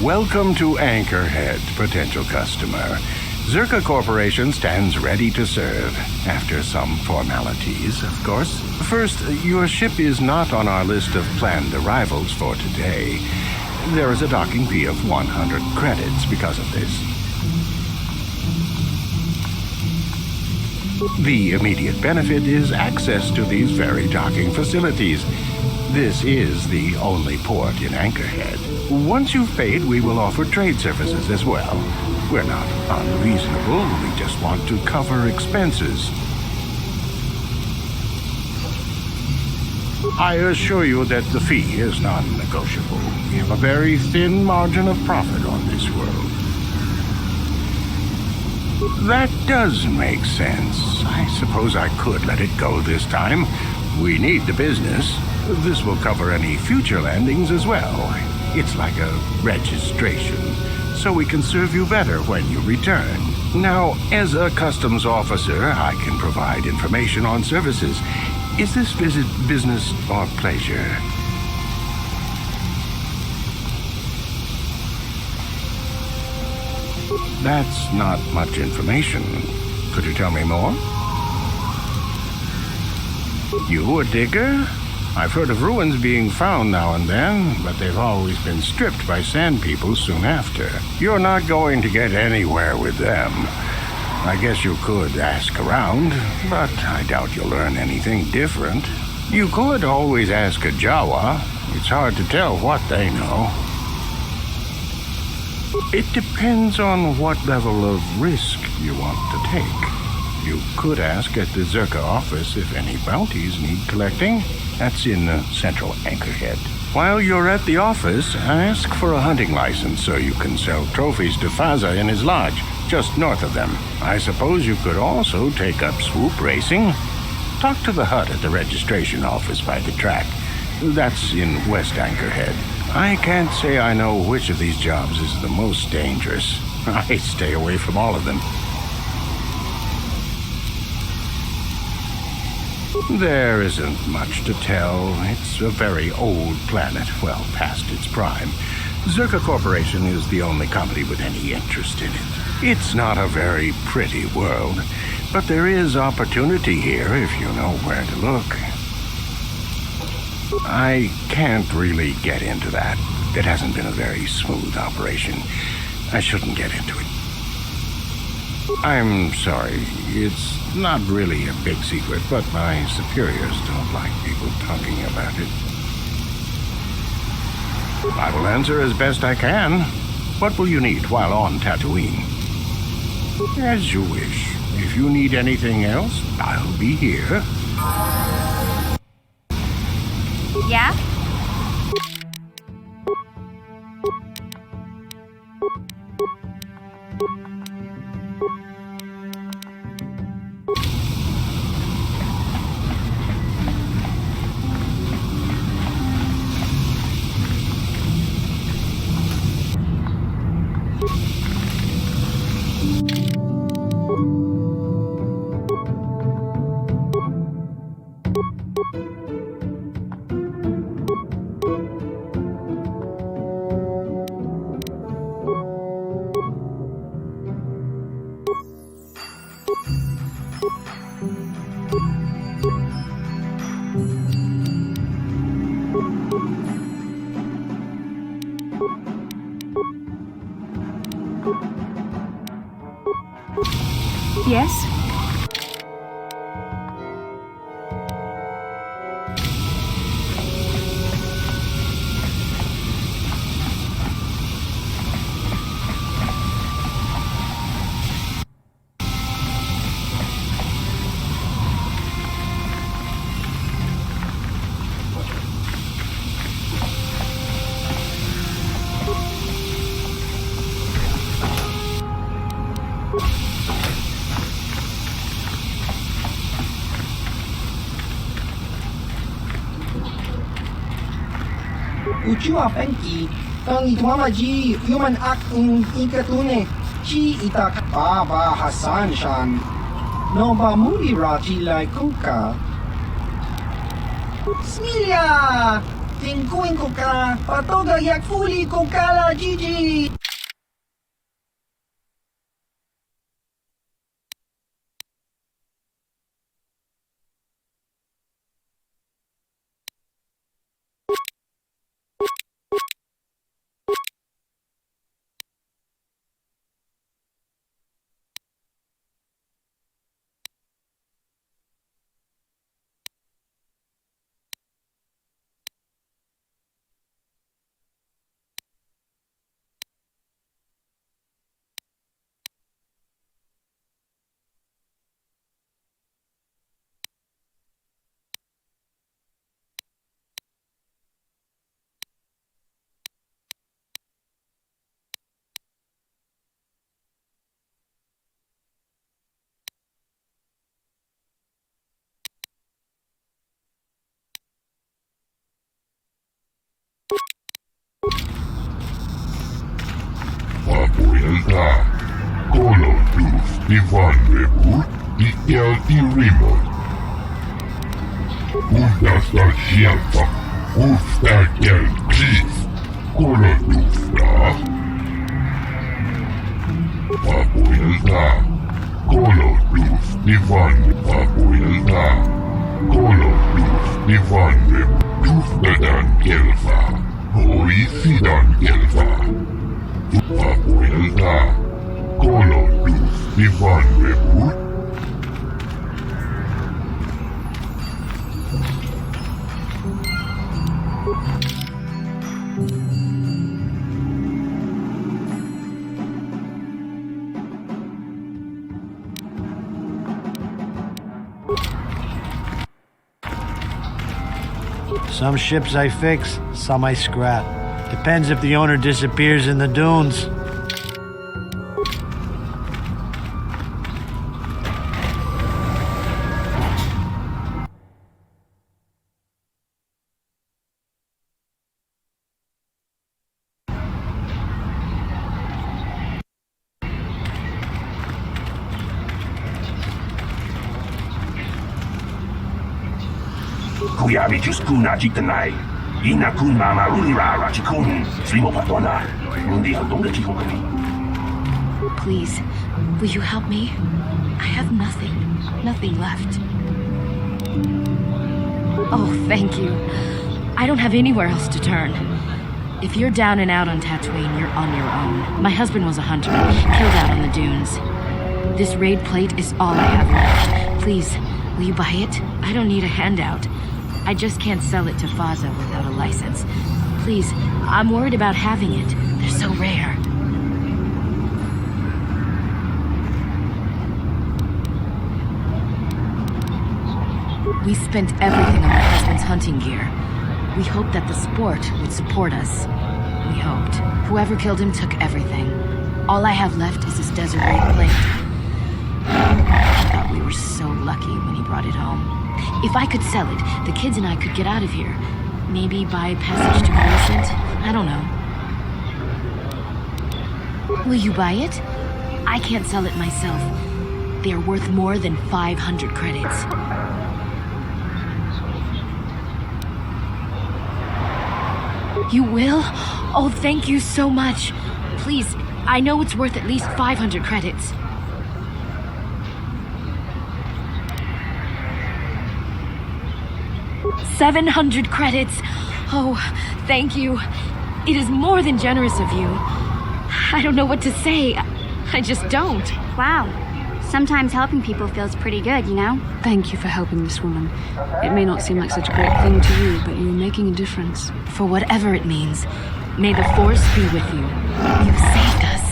Speaker 7: Welcome to Anchorhead, potential customer. Zerka Corporation stands ready to serve. After some formalities, of course. First, your ship is not on our list of planned arrivals for today. There is a docking fee of 100 credits because of this. The immediate benefit is access to these very docking facilities. This is the only port in Anchorhead. Once you've paid, we will offer trade services as well. We're not unreasonable, we just want to cover expenses. I assure you that the fee is non-negotiable. We have a very thin margin of profit on this world. That does make sense. I suppose I could let it go this time. We need the business. This will cover any future landings as well. It's like a registration, so we can serve you better when you return. Now, as a customs officer, I can provide information on services. Is this visit business or pleasure? That's not much information. Could you tell me more? You a digger? I've heard of ruins being found now and then, but they've always been stripped by sand people soon after. You're not going to get anywhere with them. I guess you could ask around, but I doubt you'll learn anything different. You could always ask a Jawa. It's hard to tell what they know. It depends on what level of risk you want to take. You could ask at the Zerka office if any bounties need collecting. That's in central Anchorhead. While you're at the office, ask for a hunting license so you can sell trophies to Faza in his lodge, just north of them. I suppose you could also take up swoop racing. Talk to the hut at the registration office by the track. That's in West Anchorhead. I can't say I know which of these jobs is the most dangerous. I stay away from all of them. There isn't much to tell. It's a very old planet, well past its prime. Zerka Corporation is the only company with any interest in it. It's not a very pretty world, but there is opportunity here if you know where to look. I can't really get into that. It hasn't been a very smooth operation. I shouldn't get into it. I'm sorry. It's not really a big secret, but my superiors don't like people talking about it. I will answer as best I can. What will you need while on Tatooine? As you wish. If you need anything else, I'll be here.
Speaker 15: Yeah?
Speaker 20: Yes?
Speaker 10: Uchua penki, tang itwama ji human acting ikatune, chi itak baba Hasan shan, no ba muli raji lai kuka. Smilya, tingkuin kuka, patoga yak fuli kukala Gigi.
Speaker 21: Papuelta, Colossus, Ivan Rebut, Ikelti Remote. Uudasta sieltä, uudsta kelkis, Colossusta. Papuelta, Colossus, Ivan, Papuelta, Colossus, Ivan Rebut, Justadan kelfa, Hoisidan kelfa. Papuelta, Colossus, Ivan Rebut.
Speaker 16: Some ships I fix, some I scrap. Depends if the owner disappears in the dunes.
Speaker 5: Kuyabi Juskuna Jitanai, Ina Kun Mama Unira Rachikun, Slimo Patona, Mundi Hodonga Chikokami.
Speaker 3: Please, will you help me? I have nothing left. Oh, thank you. I don't have anywhere else to turn. If you're down and out on Tatooine, you're on your own. My husband was a hunter, killed out on the dunes. This raid plate is all I have left. Please, will you buy it? I don't need a handout. I just can't sell it to Faza without a license. Please, I'm worried about having it. They're so rare. We spent everything on my husband's hunting gear. We hoped that the sport would support us. We hoped. Whoever killed him took everything. All I have left is this desert raid plate. I thought we were so lucky when he brought it home. If I could sell it, the kids and I could get out of here. Maybe buy passage to Coruscant? I don't know. Will you buy it? I can't sell it myself. They are worth more than 500 credits. You will? Oh, thank you so much. Please, I know it's worth at least 500 credits. $700 credits. Oh, thank you. It is more than generous of you. I don't know what to say. I just don't.
Speaker 15: Wow. Sometimes helping people feels pretty good, you know?
Speaker 4: Thank you for helping this woman. It may not seem like such a great thing to you, but you're making a difference.
Speaker 3: For whatever it means, may the Force be with you. You saved us.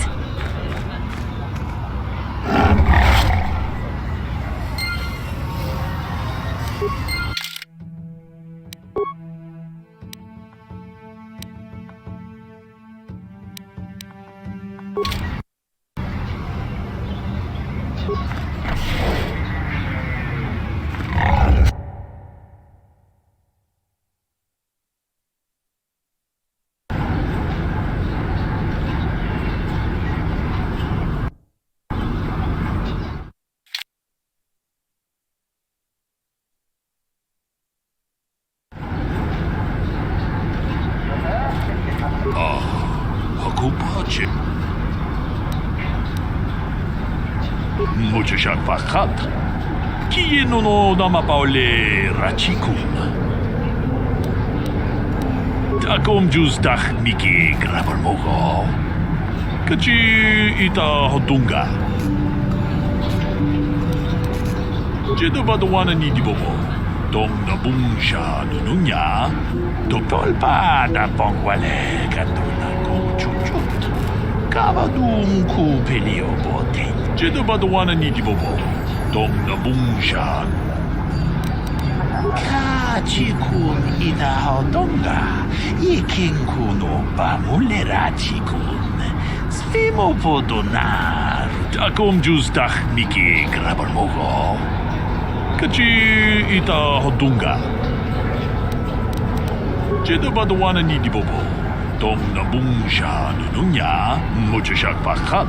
Speaker 12: Mucho siya pakat. Kiyeno no namapaule rachikun. Takom jus dak miki grabar mogo. Kachi ita hodunga. Jedo baduana ni dibobo. Dong na bungsha nununya. Doktor pa na pongwale kanduna ko chuchut. Kabadung ku pelio bote. Jedo baduana ni dibobo. Dong na bungsha.
Speaker 11: Kachikun ita hodonga. Iking kuno pamulera chikun. Svimo podonar.
Speaker 12: Takom jus dak miki grabar mogo. Kachi ita hodunga. Jedo baduana ni dibobo. Dong na bungsha nununya. Mucho siya pakat.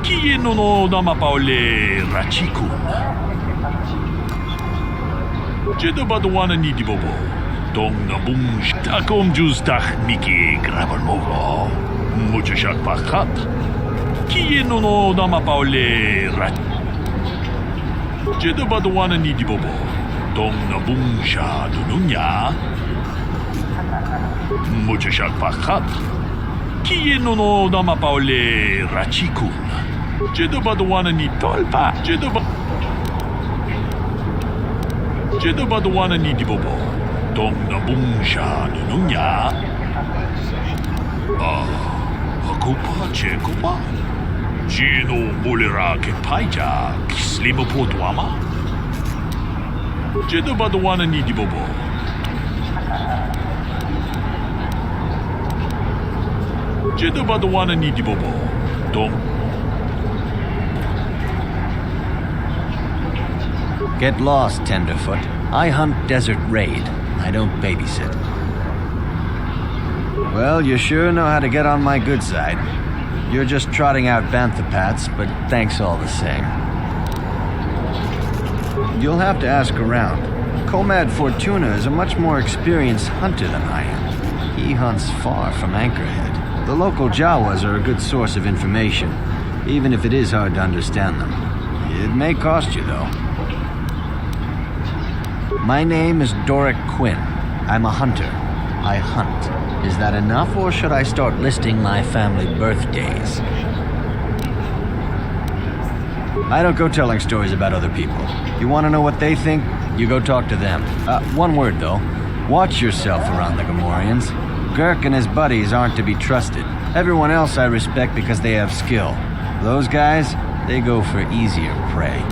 Speaker 12: Kiyeno no namapaule rachikun. Jedo baduana ni dibobo. Dong na bungsha. Takom jus dak miki grabar mogo. Mucho siya pakat. Kiyeno no namapaule rachikun. Jedo baduana ni dibobo. Dong na bungsha nununya. Mucho siya pakat. Kiyeno no namapaule rachikun. Jedo baduana ni tolpa. Jedo baduana ni dibobo. Dong na bungsha nununya. Ako pa, cheko pa. Sino mulera ke paija, kislimo po duama? Jedo baduana ni dibobo. Jedo baduana ni dibobo. Dong.
Speaker 2: Get lost, Tenderfoot. I hunt desert raid. I don't babysit. Well, you sure know how to get on my good side. You're just trotting out banthapats, but thanks all the same. You'll have to ask around. Comad Fortuna is a much more experienced hunter than I am. He hunts far from Anchorhead. The local Jawas are a good source of information, even if it is hard to understand them. It may cost you, though. My name is Doric Quinn. I'm a hunter. I hunt. Is that enough, or should I start listing my family birthdays? I don't go telling stories about other people. You want to know what they think? You go talk to them. One word, though. Watch yourself around the Gamorreans. Gurk and his buddies aren't to be trusted. Everyone else I respect because they have skill. Those guys, they go for easier prey.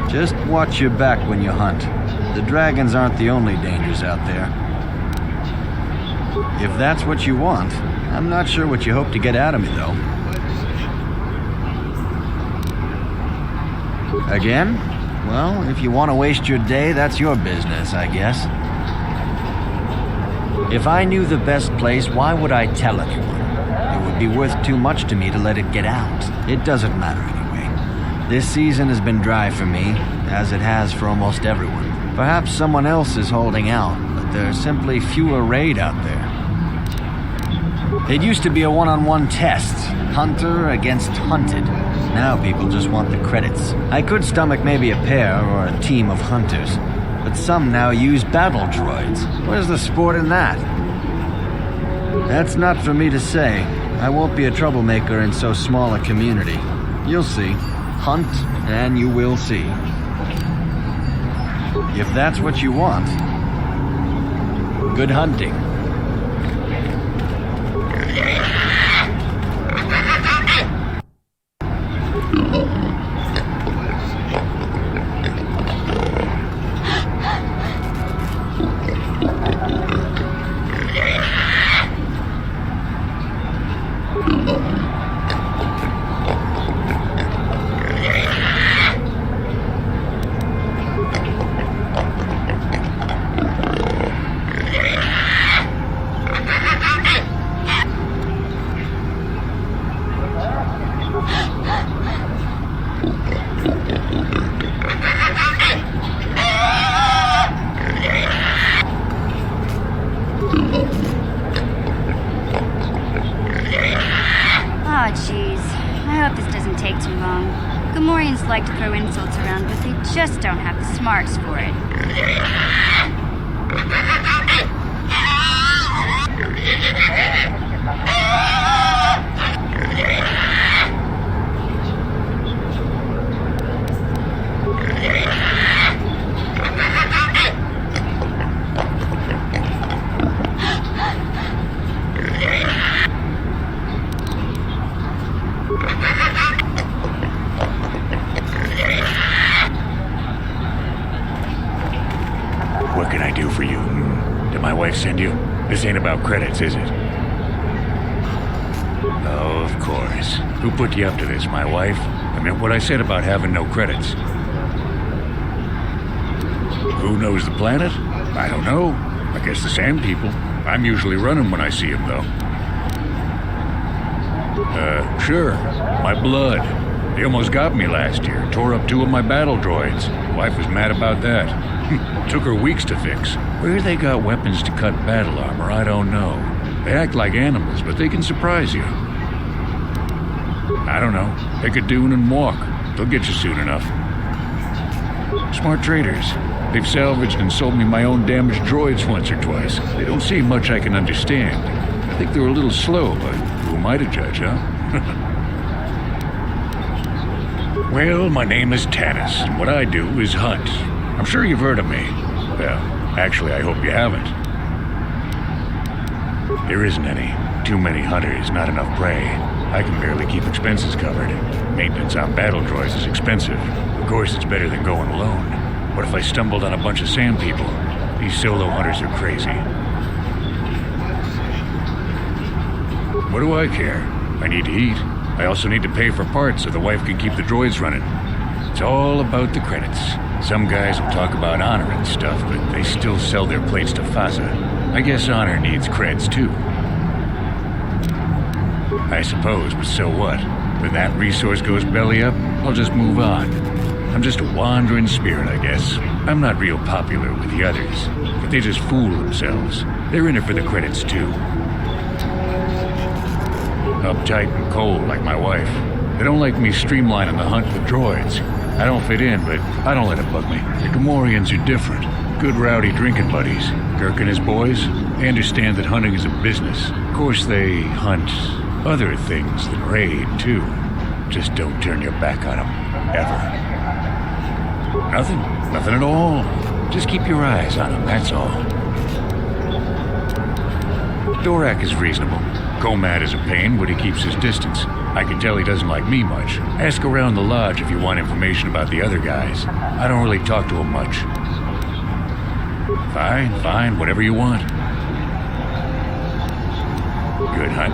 Speaker 2: Just watch your back when you hunt. The dragons aren't the only dangers out there. If that's what you want, I'm not sure what you hope to get out of me, though. Again? Well, if you want to waste your day, that's your business, I guess. If I knew the best place, why would I tell anyone? It would be worth too much to me to let it get out. It doesn't matter anyway. This season has been dry for me, as it has for almost everyone. Perhaps someone else is holding out, but there are simply fewer raid out there. It used to be a one-on-one test, hunter against hunted. Now people just want the credits. I could stomach maybe a pair or a team of hunters, but some now use battle droids. Where's the sport in that? That's not for me to say. I won't be a troublemaker in so small a community. You'll see. Hunt, and you will see. If that's what you want. Good hunting.
Speaker 15: Oh, jeez. I hope this doesn't take too long. Gamorreans like to throw insults around, but they just don't have the smarts for it.
Speaker 12: What can I do for you? Did my wife send you? This ain't about credits, is it? Oh, of course. Who put you up to this, my wife? I meant what I said about having no credits. Who knows the planet? I don't know. I guess the sand people. I'm usually running when I see them, though. Sure. My blood. They almost got me last year. Tore up 2 of my battle droids. Wife was mad about that. Took her weeks to fix. Where they got weapons to cut battle armor, I don't know. They act like animals, but they can surprise you. I don't know. Pick a dune and walk. They'll get you soon enough. Smart traders. They've salvaged and sold me my own damaged droids once or twice. They don't say much I can understand. I think they're a little slow, but who am I to judge, huh? Well, my name is Tanis, and what I do is hunt. I'm sure you've heard of me. Well, actually, I hope you haven't. There isn't any. Too many hunters, not enough prey. I can barely keep expenses covered. Maintenance on battle droids is expensive. Of course, it's better than going alone. What if I stumbled on a bunch of sand people? These solo hunters are crazy. What do I care? I need to eat. I also need to pay for parts so the wife can keep the droids running. It's all about the credits. Some guys will talk about honor and stuff, but they still sell their plates to Faza. I guess honor needs creds too. I suppose, but so what? When that resource goes belly up, I'll just move on. I'm just a wandering spirit, I guess. I'm not real popular with the others, but they just fool themselves. They're in it for the credits too. Uptight and cold like my wife. They don't like me streamlining the hunt with droids. I don't fit in, but I don't let it bug me. The Gamorreans are different. Good rowdy drinking buddies. Kirk and his boys, they understand that hunting is a business. Of course, they hunt other things than raid, too. Just don't turn your back on them. Ever. Nothing at all. Just keep your eyes on them, that's all. Dorak is reasonable. Komad is a pain, but he keeps his distance. I can tell he doesn't like me much. Ask around the lodge if you want information about the other guys. I don't really talk to them much. Fine, whatever you want. Good hunt.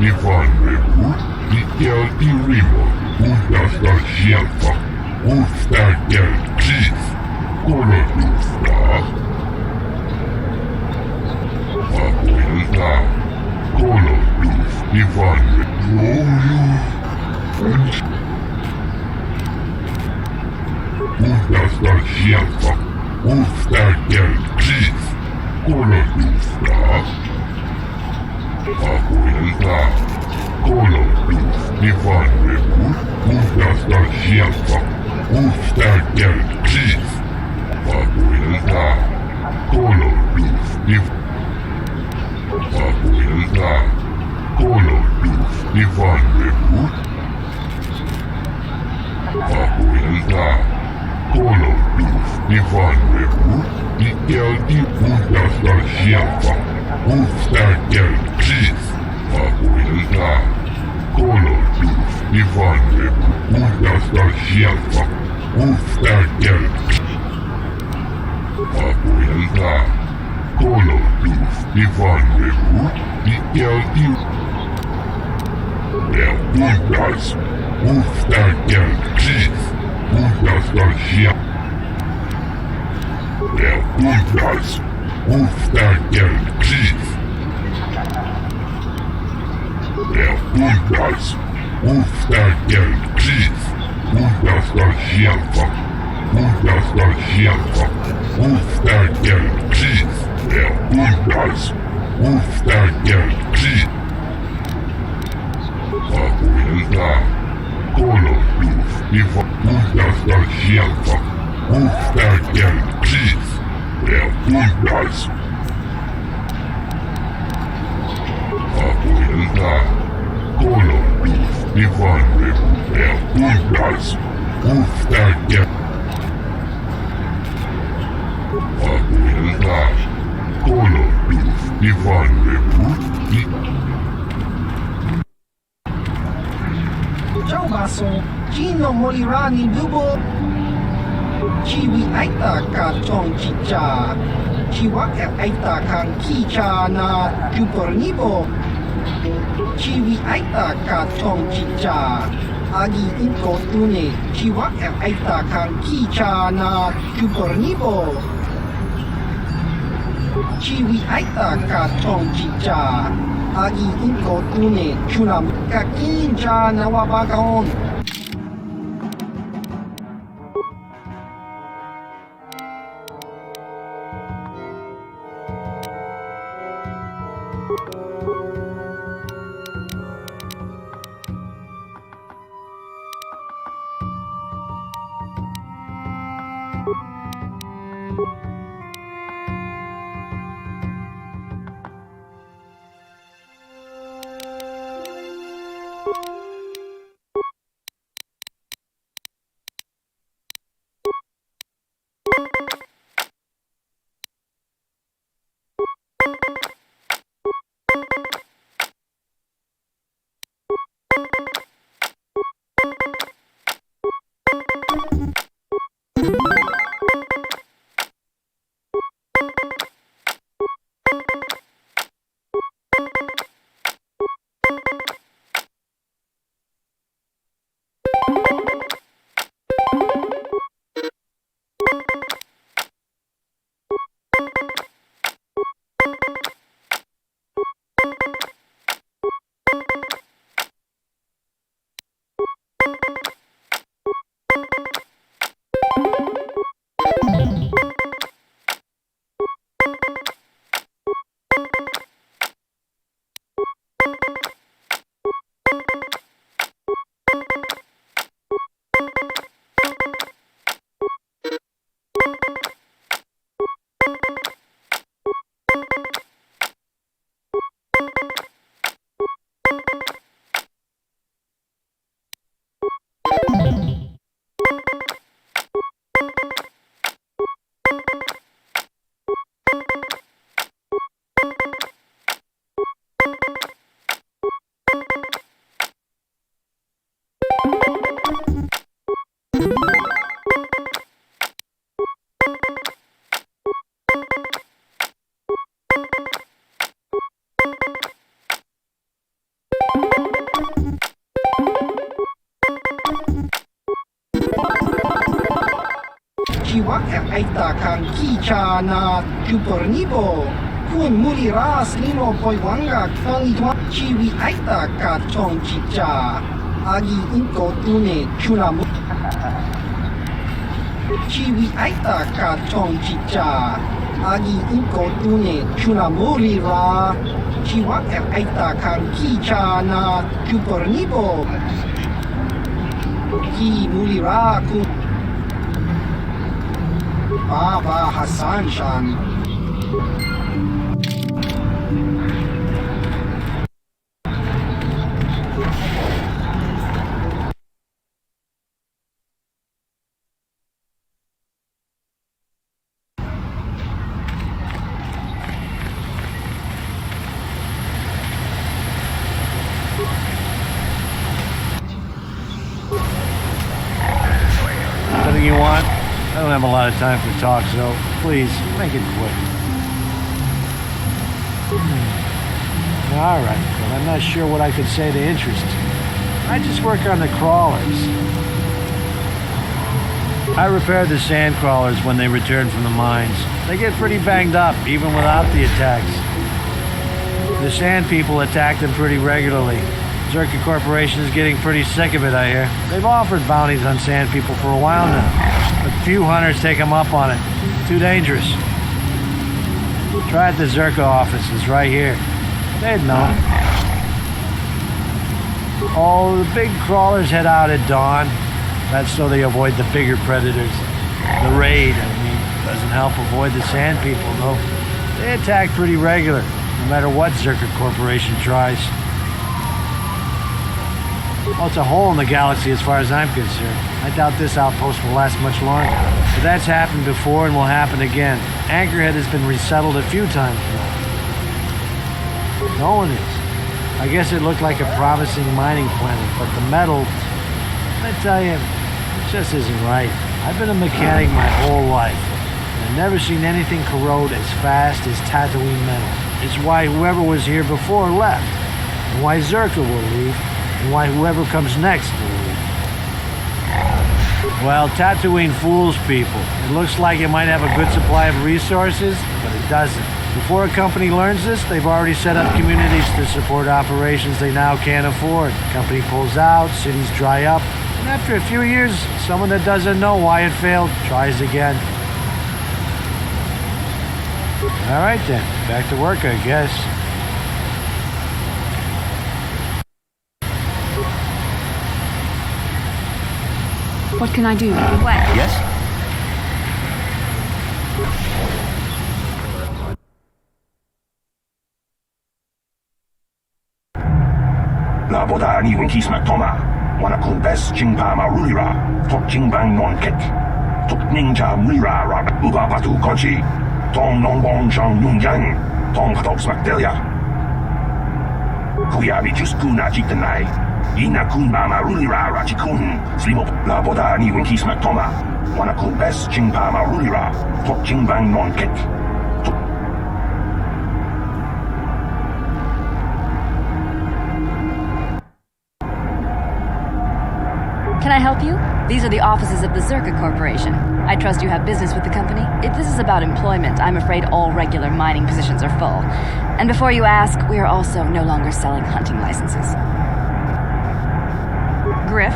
Speaker 21: Ebon Hawk, Itel Irimo, Udasta Shelfa, Udsta Chief, Kolodusta, Abuelta, Kolodus, Ebon Udasta Shelfa, Udsta Chief, Kolodusta, Abuelta, Kolodus, Ivan Reput, Udasta Shelfa, Ustagel Chief, Papuelta, Color Doof, Papuelta, Color Doof, Ivan Reput, Papuelta, Color Doof, Ivan Reput, Ikeldi Udasta Shelfa, Ustagel Chief, Papuelta, Color Doof, Ivan Reput, Udasta Shelfa, Ustagel Papuelta, Color Doof, Ivan Reput, Ikeldi Puntas, Ustagel Chief, Udasta Shelfa, Puntas, Ustagel Chief, Puntas, Ustagel Chief, Udasta Shelfa, Udasta Shelfa, Ustagel Chief, Puntas, Ustagel Chief, Papuelta, Color Doof, Ivan Udasta Shelfa, Ustagel Chief, Puntas, Papuelta, Color Doof, Ivan Reput, Puntas, Ustagel Papuelta, Color Doof, Ivan Reput,
Speaker 10: Ciao baso, Gino morirà nel bubo. Chiwi aita ka chong chicha. Chiwa aita kang kicha na jupornibo. Chiwi aita ka chong chicha. Agi inko tune. Chiwa aita kang kicha na jupornibo. Chiwi aita ka chong chicha. Agi inko tune. Chunam ka kincha na wabagon. Jiwa aita kang kicha na jupornibo. Kun muliras lino poiwanga kang itwa chiwi aita ka chong chicha. Agi inko tune chunamu. Chiwi aita ka chong chicha. agi inko tune chunamuri ra chiwa aita kan kicha na kupornipo ki muri ra ku Baba Hassan Shan.
Speaker 16: Anything you want? I don't have a lot of time for talk, so please, make it quick. All right, but I'm not sure what I could say to interest you. I just work on the crawlers. I repair the sand crawlers when they return from the mines. They get pretty banged up, even without the attacks. The sand people attack them pretty regularly. Zerka Corporation is getting pretty sick of it, I hear. They've offered bounties on sand people for a while now, but few hunters take them up on it. Too dangerous. Try at the Zerka office. It's right here. They'd know. Oh, the big crawlers head out at dawn. That's so they avoid the bigger predators. The raid, doesn't help avoid the sand people, though. They attack pretty regular, no matter what Zerka Corporation tries. Well, it's a hole in the galaxy as far as I'm concerned. I doubt this outpost will last much longer. But that's happened before and will happen again. Anchorhead has been resettled a few times now. No one is. I guess it looked like a promising mining planet, but the metal, I tell you, it just isn't right. I've been a mechanic my whole life, and I've never seen anything corrode as fast as Tatooine metal. It's why whoever was here before left, and why Zerka will leave, and why whoever comes next will leave. Well, Tatooine fools people. It looks like it might have a good supply of resources, but it doesn't. Before a company learns this, they've already set up communities to support operations they now can't afford. Company pulls out, cities dry up, and after a few years, someone that doesn't know why it failed tries again. All right then, back to work, I guess.
Speaker 4: What can I do?
Speaker 15: What?
Speaker 14: Yes?
Speaker 8: Laboda ni winkisma toma, wana kumbes jingpa marulira, tok jingbang non kek, tok ninja mulira rak uba batu kochi, tong nongbong shang nungyang, tong patok smakdelia. Kuyabi juskuna jitanai, ina kunba marulira rachikun, slimo laboda ni winkisma toma, wana kumbes jingpa marulira, tok jingbang non kek.
Speaker 3: Can I help you? These are the offices of the Zerka Corporation. I trust you have business with the company. If this is about employment, I'm afraid all regular mining positions are full. And before you ask, we are also no longer selling hunting licenses.
Speaker 1: Griff?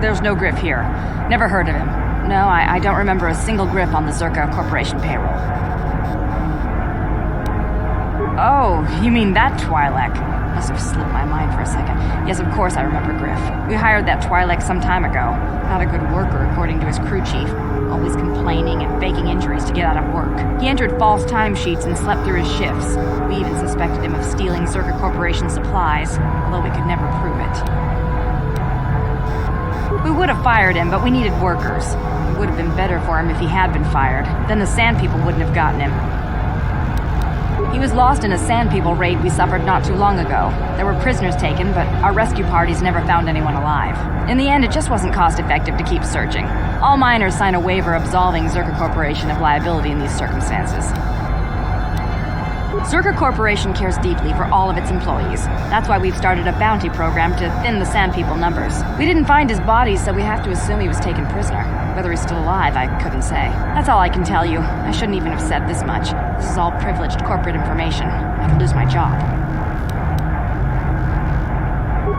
Speaker 1: There's no Griff here. Never heard of him.
Speaker 3: No, I don't remember a single Griff on the Zerka Corporation payroll.
Speaker 1: Oh, you mean that Twi'lek? Must have slipped my mind for a second. Yes, of course I remember Griff. We hired that Twi'lek some time ago. Not a good worker, according to his crew chief. Always complaining and faking injuries to get out of work. He entered false timesheets and slept through his shifts. We even suspected him of stealing Zerka Corporation supplies, although we could never prove it. We would have fired him, but we needed workers. It would have been better for him if he had been fired. Then the Sand People wouldn't have gotten him. He was lost in a Sand People raid we suffered not too long ago. There were prisoners taken, but our rescue parties never found anyone alive. In the end, it just wasn't cost-effective to keep searching. All miners sign a waiver absolving Zerka Corporation of liability in these circumstances. Zerka Corporation cares deeply for all of its employees. That's why we've started a bounty program to thin the Sand People numbers. We didn't find his body, so we have to assume he was taken prisoner. Whether he's still alive, I couldn't say. That's all I can tell you. I shouldn't even have said this much. This is all privileged corporate information. I could lose my job.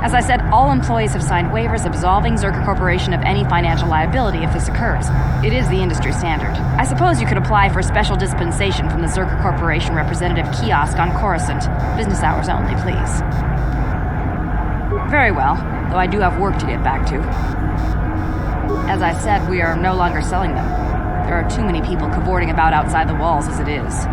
Speaker 6: As I said, all employees have signed waivers absolving Zerka Corporation of any financial liability if this occurs. It is the industry standard. I suppose you could apply for special dispensation from the Zerka Corporation representative kiosk on Coruscant. Business hours only, please. Very well, though I do have work to get back to. As I said, we are no longer selling them. There are too many people cavorting about outside the walls as it is.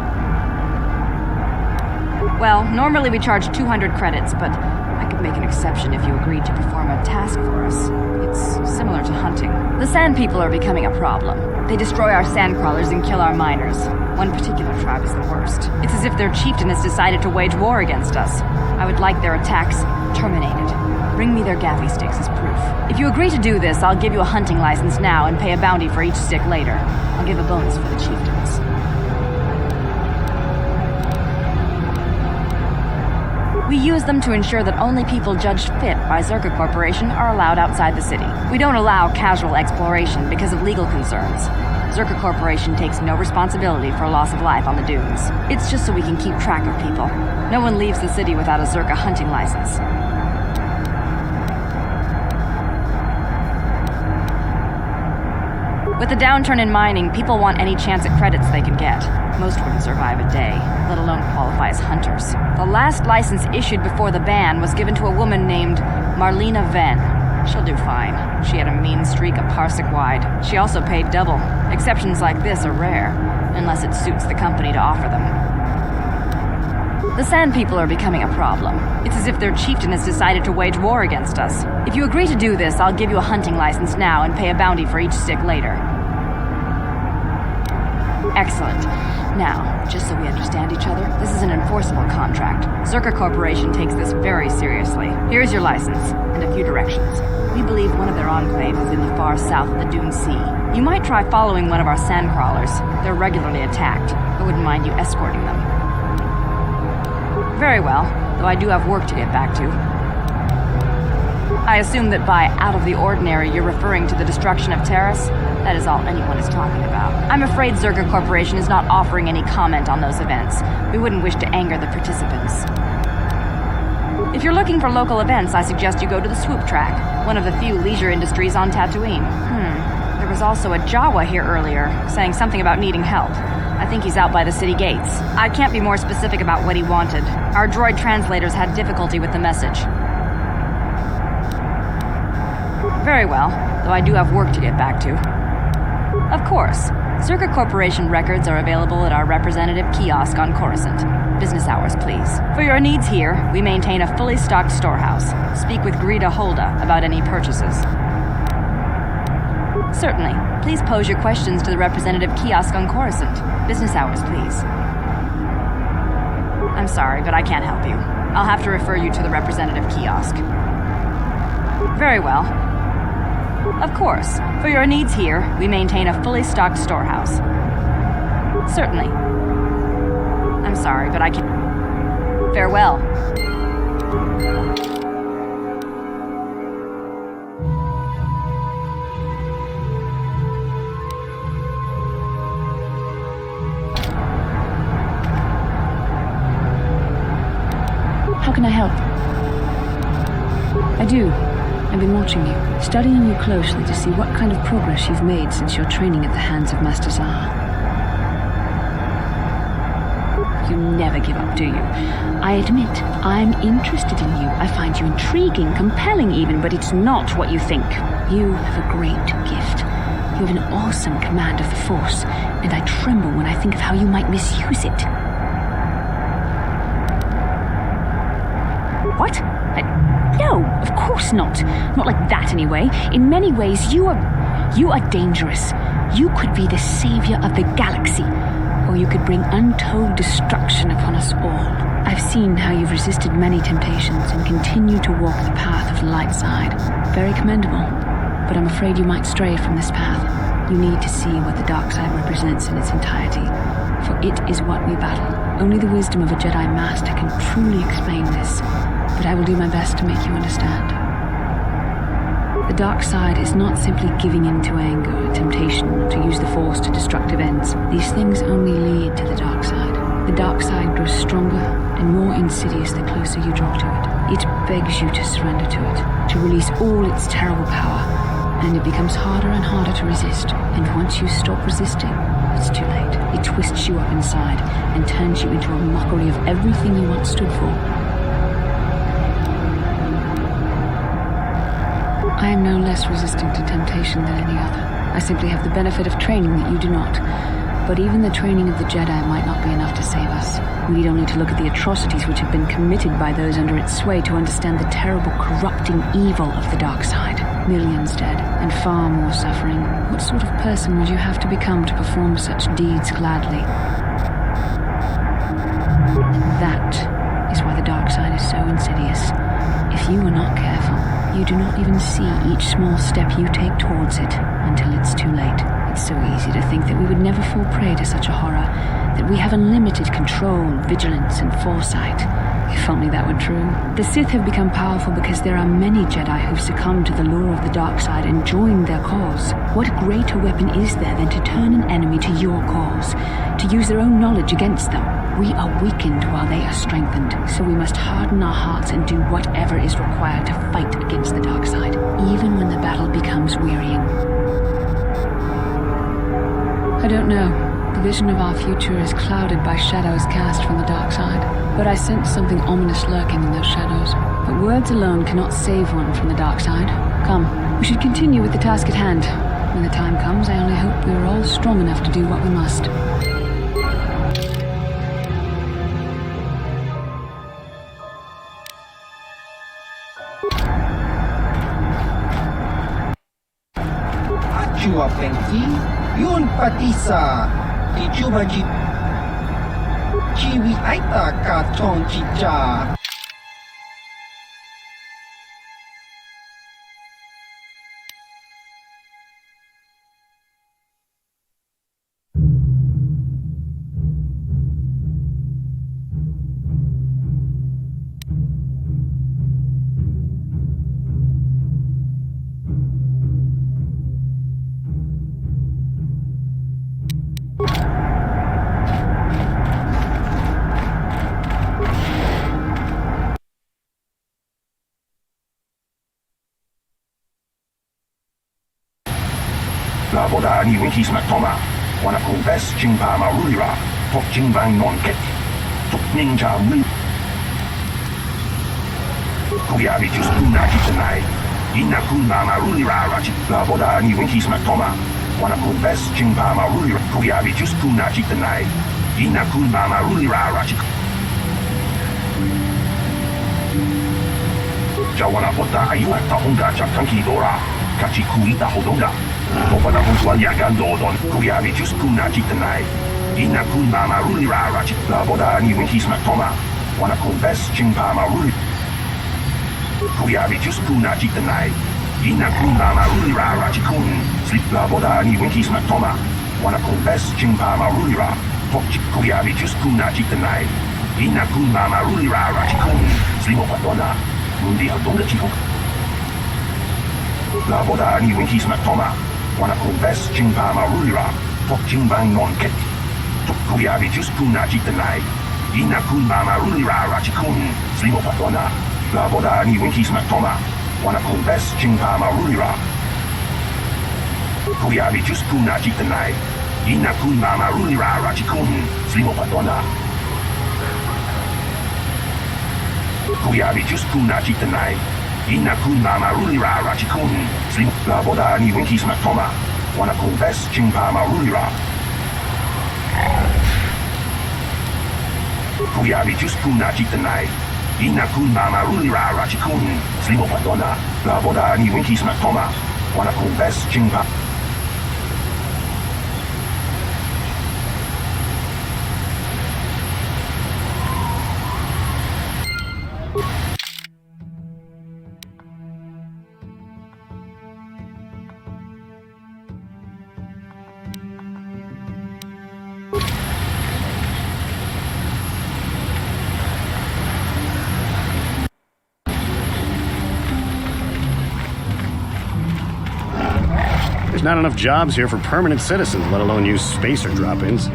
Speaker 6: Well, normally we charge 200 credits, but I could make an exception if you agreed to perform a task for us. It's similar to hunting. The Sand People are becoming a problem. They destroy our sand crawlers and kill our miners. One particular tribe is the worst. It's as if their chieftain has decided to wage war against us. I would like their attacks terminated. Bring me their gaffy sticks as proof. If you agree to do this, I'll give you a hunting license now and pay a bounty for each stick later. I'll give a bonus for the chieftains. We use them to ensure that only people judged fit by Zerka Corporation are allowed outside the city. We don't allow casual exploration because of legal concerns. Zerka Corporation takes no responsibility for loss of life on the dunes. It's just so we can keep track of people. No one leaves the city without a Zerka hunting license. With the downturn in mining, people want any chance at credits they can get. Most wouldn't survive a day, let alone qualify as hunters. The last license issued before the ban was given to a woman named Marlena Venn. She'll do fine. She had a mean streak a parsec wide. She also paid double. Exceptions like this are rare, unless it suits the company to offer them. The Sand People are becoming a problem. It's as if their chieftain has decided to wage war against us. If you agree to do this, I'll give you a hunting license now and pay a bounty for each stick later. Excellent. Now, just so we understand each other, this is an enforceable contract. Zerka Corporation takes this very seriously. Here's your license, and a few directions. We believe one of their enclaves is in the far south of the Dune Sea. You might try following one of our sand crawlers. They're regularly attacked. I wouldn't mind you escorting them. Very well, though I do have work to get back to. I assume that by out of the ordinary, you're referring to the destruction of Terrace? That is all anyone is talking about. I'm afraid Zerka Corporation is not offering any comment on those events. We wouldn't wish to anger the participants. If you're looking for local events, I suggest you go to the Swoop Track, one of the few leisure industries on Tatooine. There was also a Jawa here earlier, saying something about needing help. I think he's out by the city gates. I can't be more specific about what he wanted. Our droid translators had difficulty with the message. Very well, though I do have work to get back to. Of course, Zerka Corporation records are available at our representative kiosk on Coruscant. Business hours, please. For your needs here, we maintain a fully stocked storehouse. Speak with Greta Holda about any purchases. Certainly. Please pose your questions to the representative kiosk on Coruscant. Business hours, please. I'm sorry, but I can't help you. I'll have to refer you to the representative kiosk. Very well. Of course. For your needs here, we maintain a fully stocked storehouse. Certainly. I'm sorry, but I can't... Farewell.
Speaker 4: How can I help? I do. I've been watching you, studying you closely to see what kind of progress you've made since your training at the hands of Master Zahar. You never give up, do you? I admit, I'm interested in you. I find you intriguing, compelling even, but it's not what you think. You have a great gift. You have an awesome command of the Force, and I tremble when I think of how you might misuse it. What? No, of course not. Not like that, anyway. In many ways, you are dangerous. You could be the savior of the galaxy, or you could bring untold destruction upon us all. I've seen how you've resisted many temptations and continue to walk the path of the light side. Very commendable, but I'm afraid you might stray from this path. You need to see what the dark side represents in its entirety, for it is what we battle. Only the wisdom of a Jedi Master can truly explain this, but I will do my best to make you understand. The dark side is not simply giving in to anger, temptation, or to use the Force to destructive ends. These things only lead to the dark side. The dark side grows stronger and more insidious the closer you draw to it. It begs you to surrender to it, to release all its terrible power, and it becomes harder and harder to resist. And once you stop resisting, it's too late. It twists you up inside and turns you into a mockery of everything you once stood for. I am no less resistant to temptation than any other. I simply have the benefit of training that you do not. But even the training of the Jedi might not be enough to save us. We need only to look at the atrocities which have been committed by those under its sway to understand the terrible, corrupting evil of the dark side. Millions dead, and far more suffering. What sort of person would you have to become to perform such deeds gladly? That is why the dark side is so insidious. If you are not careful, you do not even see each small step you take towards it until it's too late. It's so easy to think that we would never fall prey to such a horror, that we have unlimited control, vigilance, and foresight. If only that were true. The Sith have become powerful because there are many Jedi who've succumbed to the lure of the dark side and joined their cause. What greater weapon is there than to turn an enemy to your cause, to use their own knowledge against them? We are weakened while they are strengthened, so we must harden our hearts and do whatever is required to fight against the dark side, even when the battle becomes wearying. I don't know. The vision of our future is clouded by shadows cast from the dark side, but I sense something ominous lurking in those shadows. But words alone cannot save one from the dark side. Come, we should continue with the task at hand. When the time comes, I only hope we are all strong enough to do what we must.
Speaker 10: Chua Penki, Yun Patisa, Tichubaji, Chiwi Aita Katon Chicha.
Speaker 8: Laboda ni winkis matoma, wana kung best jingpa marulira, tok jingbang non kek, tok ninja mui. Kuyabi just kuna kitanai, ina kuna marulira rachi. Laboda ni winkis matoma, wana kung best jingpa marulira, kuyabi just kuna kitanai, ina kuna marulira rachi. Jawana pota ayuat tahunga chakanki dora, kachi kuita hodonga. Opada puntuan yagan dodon, kuyabi just kuna kitanai. Ina kuna marulira rachi. Laboda ni winkis matoma, wana kung best jingpa maruli. Kuyabi just kuna kitanai. Ina kuna marulira rachi kun. Sleep laboda ni winkis matoma, wana kung best jingpa marulira. Tokchi kuyabi just kuna kitanai. Ina kuna marulira rachi kun. Slimo patona, mundi hadonga chihok. Laboda ni winkis matoma, wana kung best jingpa marulira, tok jingbang non kek. Tok kuyabi just kuna kitanai. Ina kuna marulira rachi kun. Slimo patona. Laboda ni winkis matoma, wana kung best jingpa marulira. Kuyabi just kuna kitanai. Ina kuna marulira rachi kun. Slimo patona. Kuyabi just kuna kitanai. Ina kuna marulira rachi kun. Slim laboda ni winkis matoma, wana kung best jingpa marulira. Kuyabi just kuna kitanai. Ina kuna marulira rachi kun. Slimo patona. Laboda ni winkis matoma, wana kung best jingpa.
Speaker 9: There's not enough jobs here for permanent citizens, let alone use spacer drop-ins.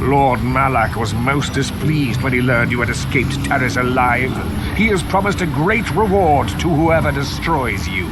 Speaker 7: Lord Malak was most displeased when he learned you had escaped Taris alive. He has promised a great reward to whoever destroys you.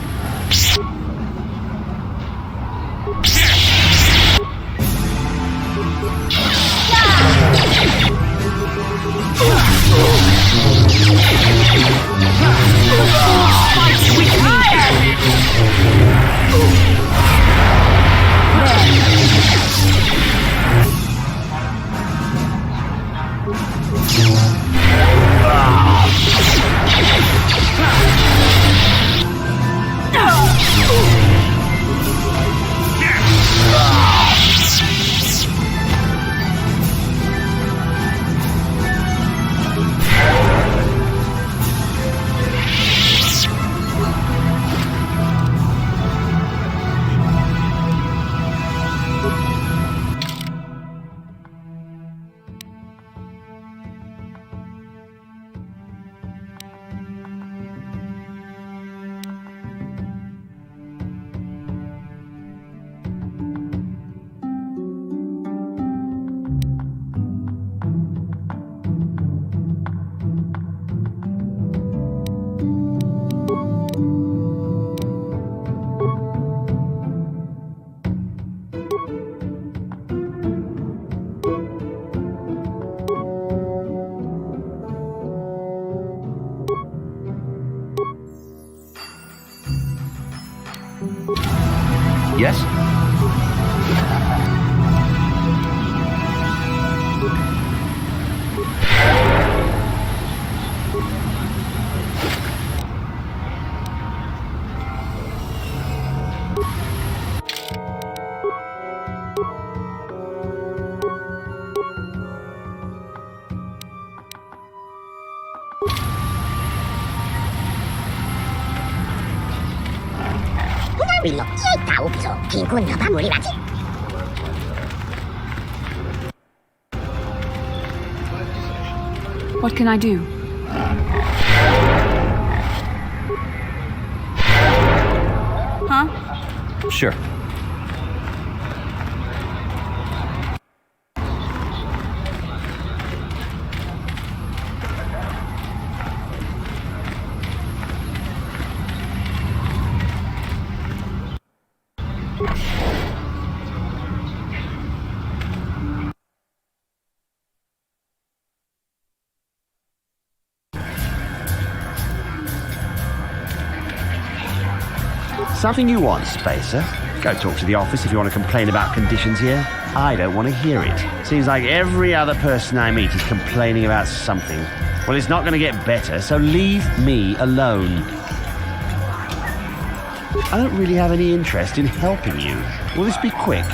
Speaker 2: Yes?
Speaker 4: What can I do?
Speaker 6: Huh?
Speaker 2: Sure. Something you want, Spacer? Go talk to the office if you want to complain about conditions here. I don't want to hear it. Seems like every other person I meet is complaining about something. Well, it's not going to get better, so leave me alone. I don't really have any interest in helping you. Will this be quick?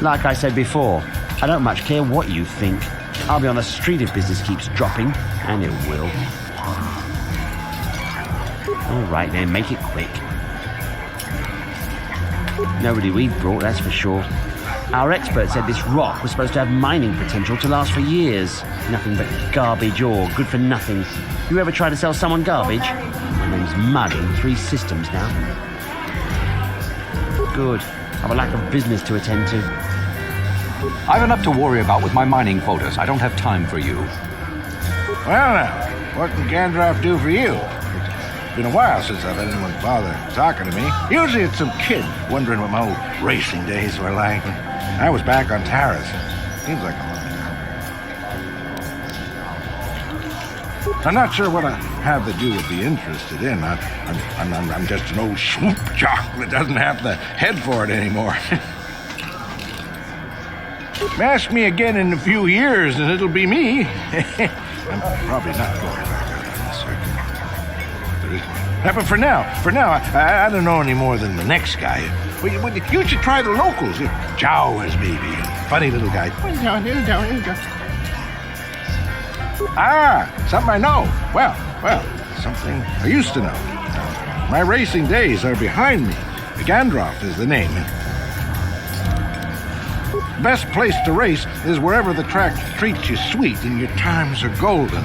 Speaker 2: Like I said before, I don't much care what you think. I'll be on the street if business keeps dropping, and it will. All right then, make it quick. Nobody we've brought, that's for sure. Our expert said this rock was supposed to have mining potential to last for years. Nothing but garbage ore, good for nothing. You ever try to sell someone garbage? My name's Mud in 3 systems now. Good. I have a lack of business to attend to.
Speaker 9: I've enough to worry about with my mining quotas. I don't have time for you.
Speaker 7: Well now, what can Gandalf do for you? It's been a while since I've had anyone bother talking to me. Usually it's some kid wondering what my old racing days were like. I was back on Taris. Seems like a long time. I'm not sure what I have that you would be interested in. I'm just an old swoop jock that doesn't have the head for it anymore. Ask me again in a few years and it'll be me. I'm probably not going back out on the circuit. But for now, I don't know any more than the next guy. You should try the locals. Jawas, maybe. Funny little guy. Ah, something I know. Well, something I used to know. My racing days are behind me. Gandalf is the name. best place to race is wherever the track treats you sweet and your times are golden.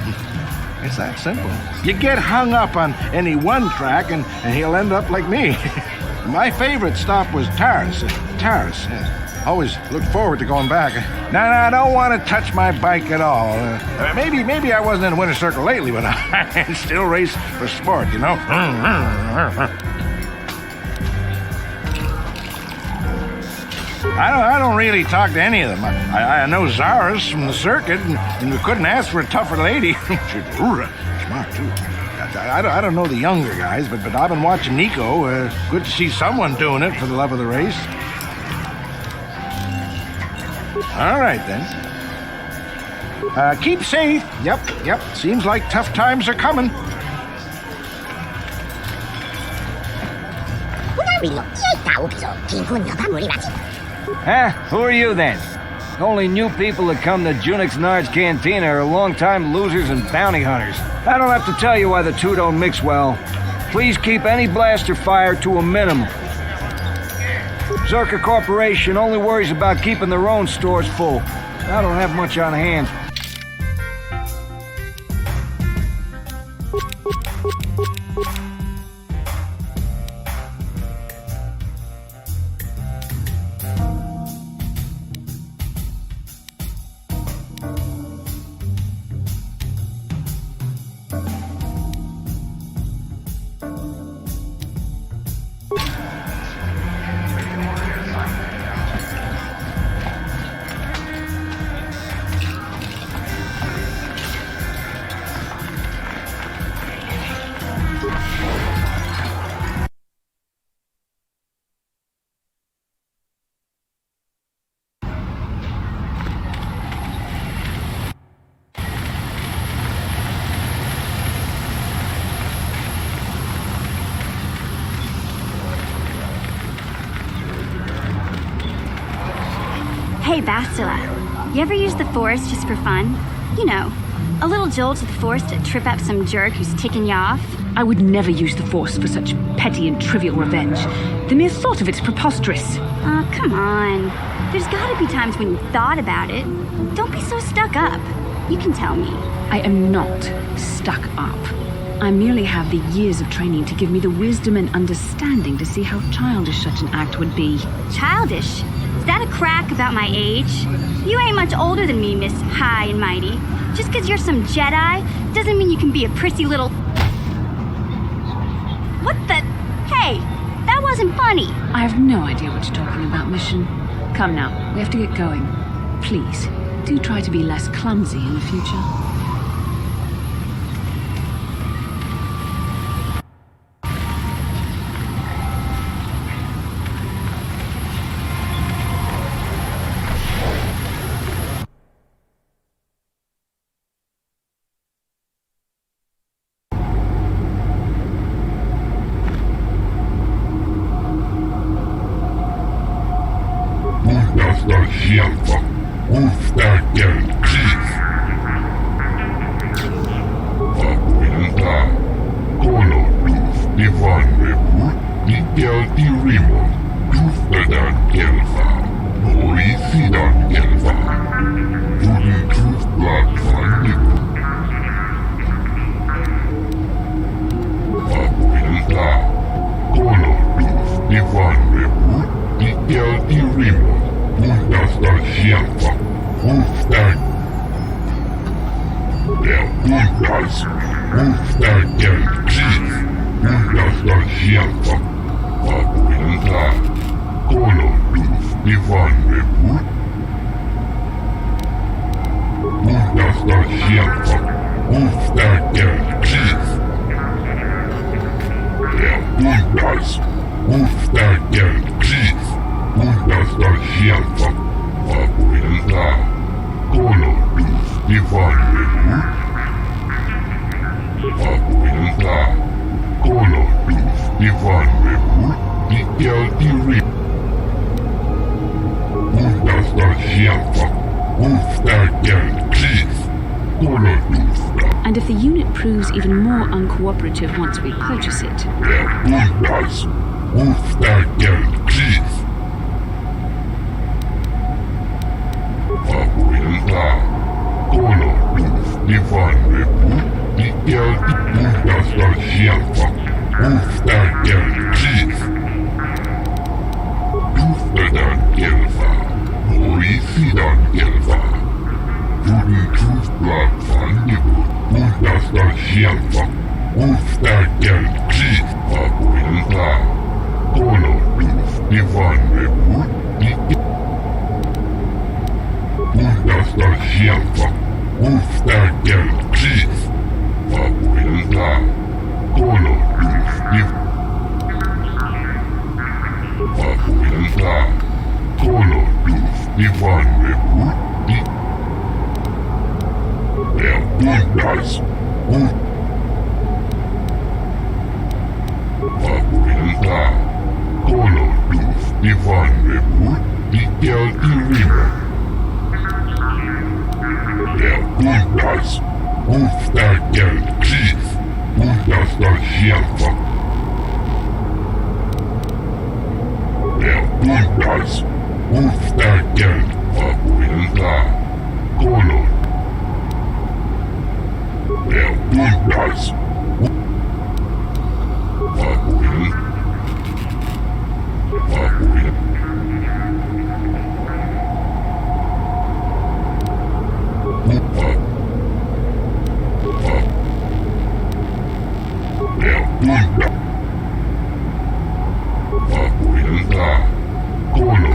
Speaker 7: It's that simple. You get hung up on any one track and he'll end up like me. My favorite stop was Taris. Always look forward to going back. Now, I don't want to touch my bike at all. Maybe I wasn't in a winter circle lately, but I still race for sport, you know? I don't really talk to any of them. I know Zara's from the circuit, and we couldn't ask for a tougher lady. She's smart, too. I don't know the younger guys, but I've been watching Nico. Good to see someone doing it for the love of the race. All right, then. Keep safe. Yep. Seems like tough times are coming.
Speaker 2: Who are you then? The only new people that come to Junix Nard's Cantina are long-time losers and bounty hunters. I don't have to tell you why the two don't mix well. Please keep any blaster fire to a minimum. Zerka Corporation only worries about keeping their own stores full. I don't have much on hand.
Speaker 15: Hey, Bastila, you ever use the Force just for fun? You know, a little jolt to the Force to trip up some jerk who's ticking you off?
Speaker 4: I would never use the Force for such petty and trivial revenge. The mere thought of it's preposterous.
Speaker 15: Oh, come on. There's gotta be times when you thought about it. Don't be so stuck up. You can tell me.
Speaker 4: I am not stuck up. I merely have the years of training to give me the wisdom and understanding to see how childish such an act would be.
Speaker 15: Childish? Is that a crack about my age? You ain't much older than me, Miss High and Mighty. Just 'cause you're some Jedi doesn't mean you can be a prissy little... What the... Hey, that wasn't funny.
Speaker 4: I have no idea what you're talking about, Mission. Come now, we have to get going. Please, do try to be less clumsy in the future. And if the unit proves even more uncooperative once we purchase it...
Speaker 21: Ivan Lepu, Ikel Ipundasal Shelfa, Uftakel Chief. Duftadan Kelva, Oisidan Kelva. Juden Truthblag van Nibud, Undasal Shelfa, Uftakel Chief. Abuelta, Kolo Duf, Ivan Lepu, Ikel Undasal Shelfa. Uftakel Chief. Abuelta. Kolo Duf. Abuelta. Kolo Duf. Ivan Lepu. Bundas. Abuelta. Kolo Duf. Ivan Lepu. Ikel Irima. Bundas, Uftakel Chief, Undasal Shelfa. Bundas, Uftakel Abuelta, Kolo. Bundas, Abuelta, Kolo.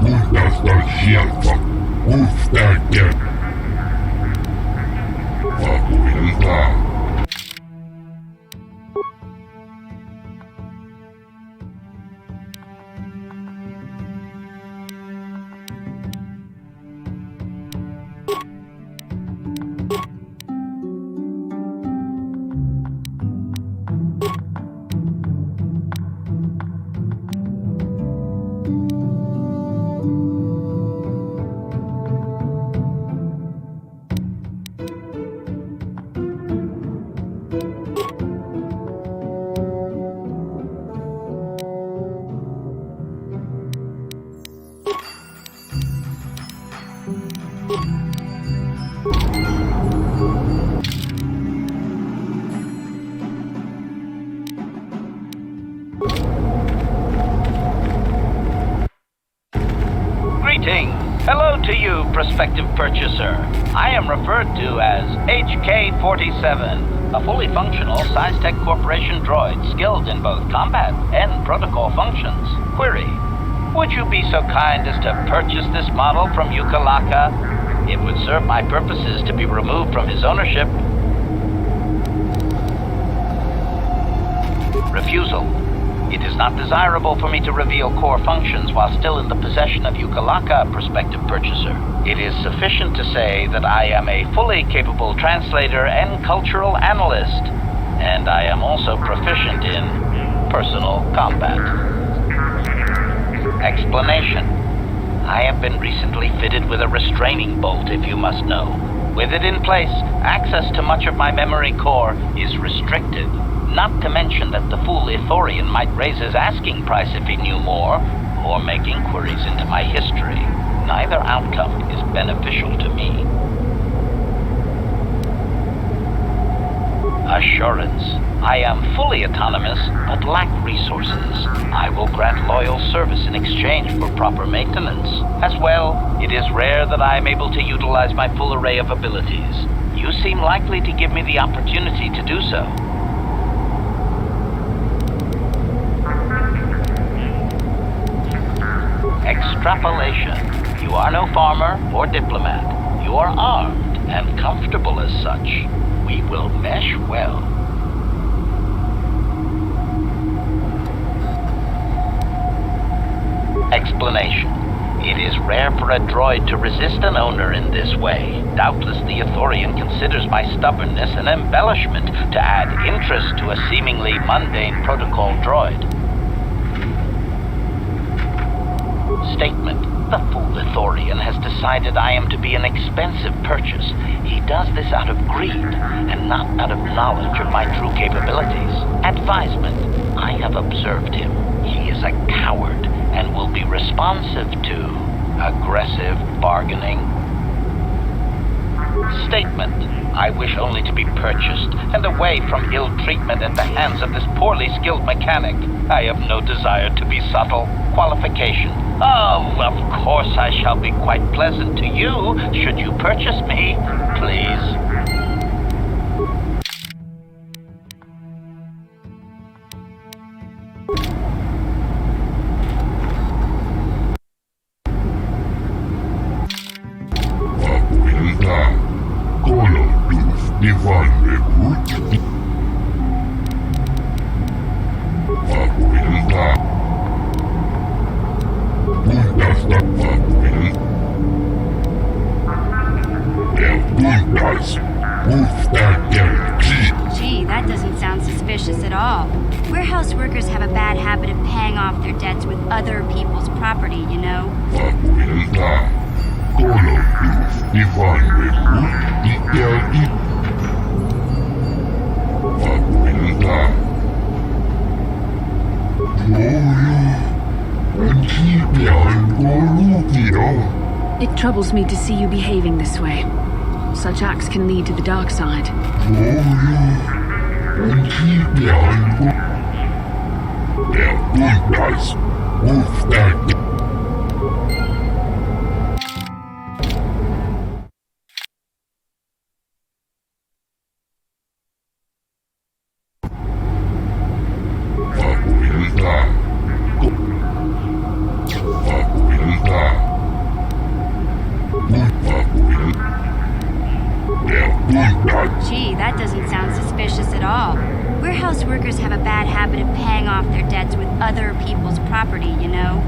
Speaker 21: Undasal Shelfa, Uftakel Abuelta.
Speaker 13: Hello to you, prospective purchaser. I am referred to as HK-47, a fully functional SciTech Corporation droid skilled in both combat and protocol functions. Query, would you be so kind as to purchase this model from Ukalaka? It would serve my purposes to be removed from his ownership. Refusal. It is not desirable for me to reveal core functions while still in the possession of Ukalaka, prospective purchaser. It is sufficient to say that I am a fully capable translator and cultural analyst, and I am also proficient in personal combat. Explanation. I have been recently fitted with a restraining bolt, if you must know. With it in place, access to much of my memory core is restricted. Not to mention that the fool Ithorian might raise his asking price if he knew more, or make inquiries into my history. Neither outcome is beneficial to me. Assurance. I am fully autonomous, but lack resources. I will grant loyal service in exchange for proper maintenance. As well, it is rare that I am able to utilize my full array of abilities. You seem likely to give me the opportunity to do so. Extrapolation. You are no farmer or diplomat. You are armed and comfortable as such. We will mesh well. Explanation. It is rare for a droid to resist an owner in this way. Doubtless the Ithorian considers my stubbornness an embellishment to add interest to a seemingly mundane protocol droid. Statement. The fool Ithorian has decided I am to be an expensive purchase. He does this out of greed, and not out of knowledge of my true capabilities. Advisement. I have observed him. He is a coward, and will be responsive to aggressive bargaining. statement. I wish only to be purchased and away from ill treatment at the hands of this poorly skilled mechanic. I have no desire to be subtle. Qualification. Oh, of course I shall be quite pleasant to you should you purchase me. Please.
Speaker 15: Gee, that doesn't sound suspicious at all. Warehouse workers have a bad habit of paying off their debts with other people's property, you know?
Speaker 4: It troubles me to see you behaving this way. Such acts can lead to the dark side.
Speaker 15: Gee, that doesn't sound suspicious at all. Warehouse workers have a bad habit of paying off their debts with other people's property, you know?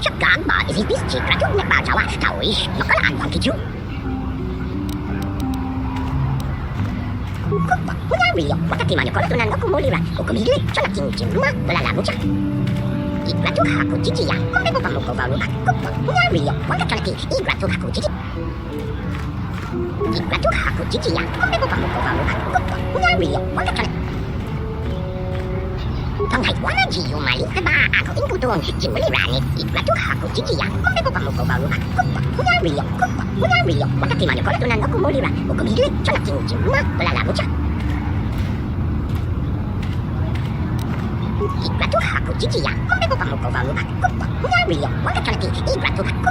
Speaker 19: Chắc chắn bà is this chỉ cả chút nhạc bà cháu à, cháu ý, nó có là anh kỳ chú. Huwag wakati man ko tunan ako muli ra o kumili sa laking ma wala labo siya. Igrato ako chichiya kung may pamuko ba lupa ko huwag wakati igrato ako chichi. Igrato ako chichiya kung may pamuko ba lupa ko huwag wakati Tong hai wana ji yung mali na ba ako ingkutong jimuli rani igrato ako chichiya kung may pamuko ba lupa ko huwag wakati man ko tunan ako muli ra o kumili sa laking ma wala labo siya. Igrato ako chichiya kung may pamuko ba lupa ko huwag wakati igrato ako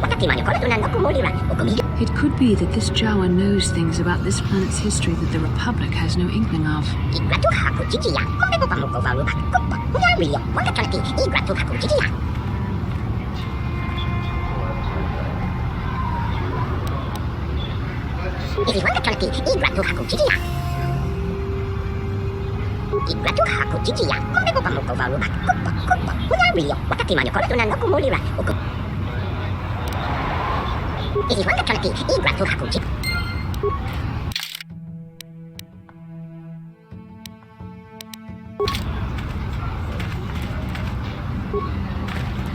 Speaker 19: wakati man ko tunan ako muli ra o kumili.
Speaker 4: It could be that this Jawa knows things about this planet's history that the Republic has no inkling of.
Speaker 19: Igrato ako chichiya kung may pamuko ba lupa ko huwag wakati igrato ako chichiya. Iti wakati igrato ako chichiya. Igrato ako chichiya kung may pamuko ba lupa ko wakati man ko tunan ako muli ra o Iti wakati igrato ako chichiya.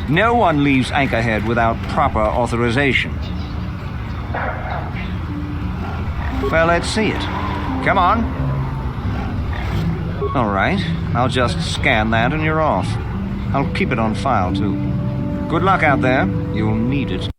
Speaker 9: No one leaves Anchorhead without proper authorization. Well, let's see it. Come on. All right, I'll just scan that and you're off. I'll keep it on file, too. Good luck out there. You'll need it.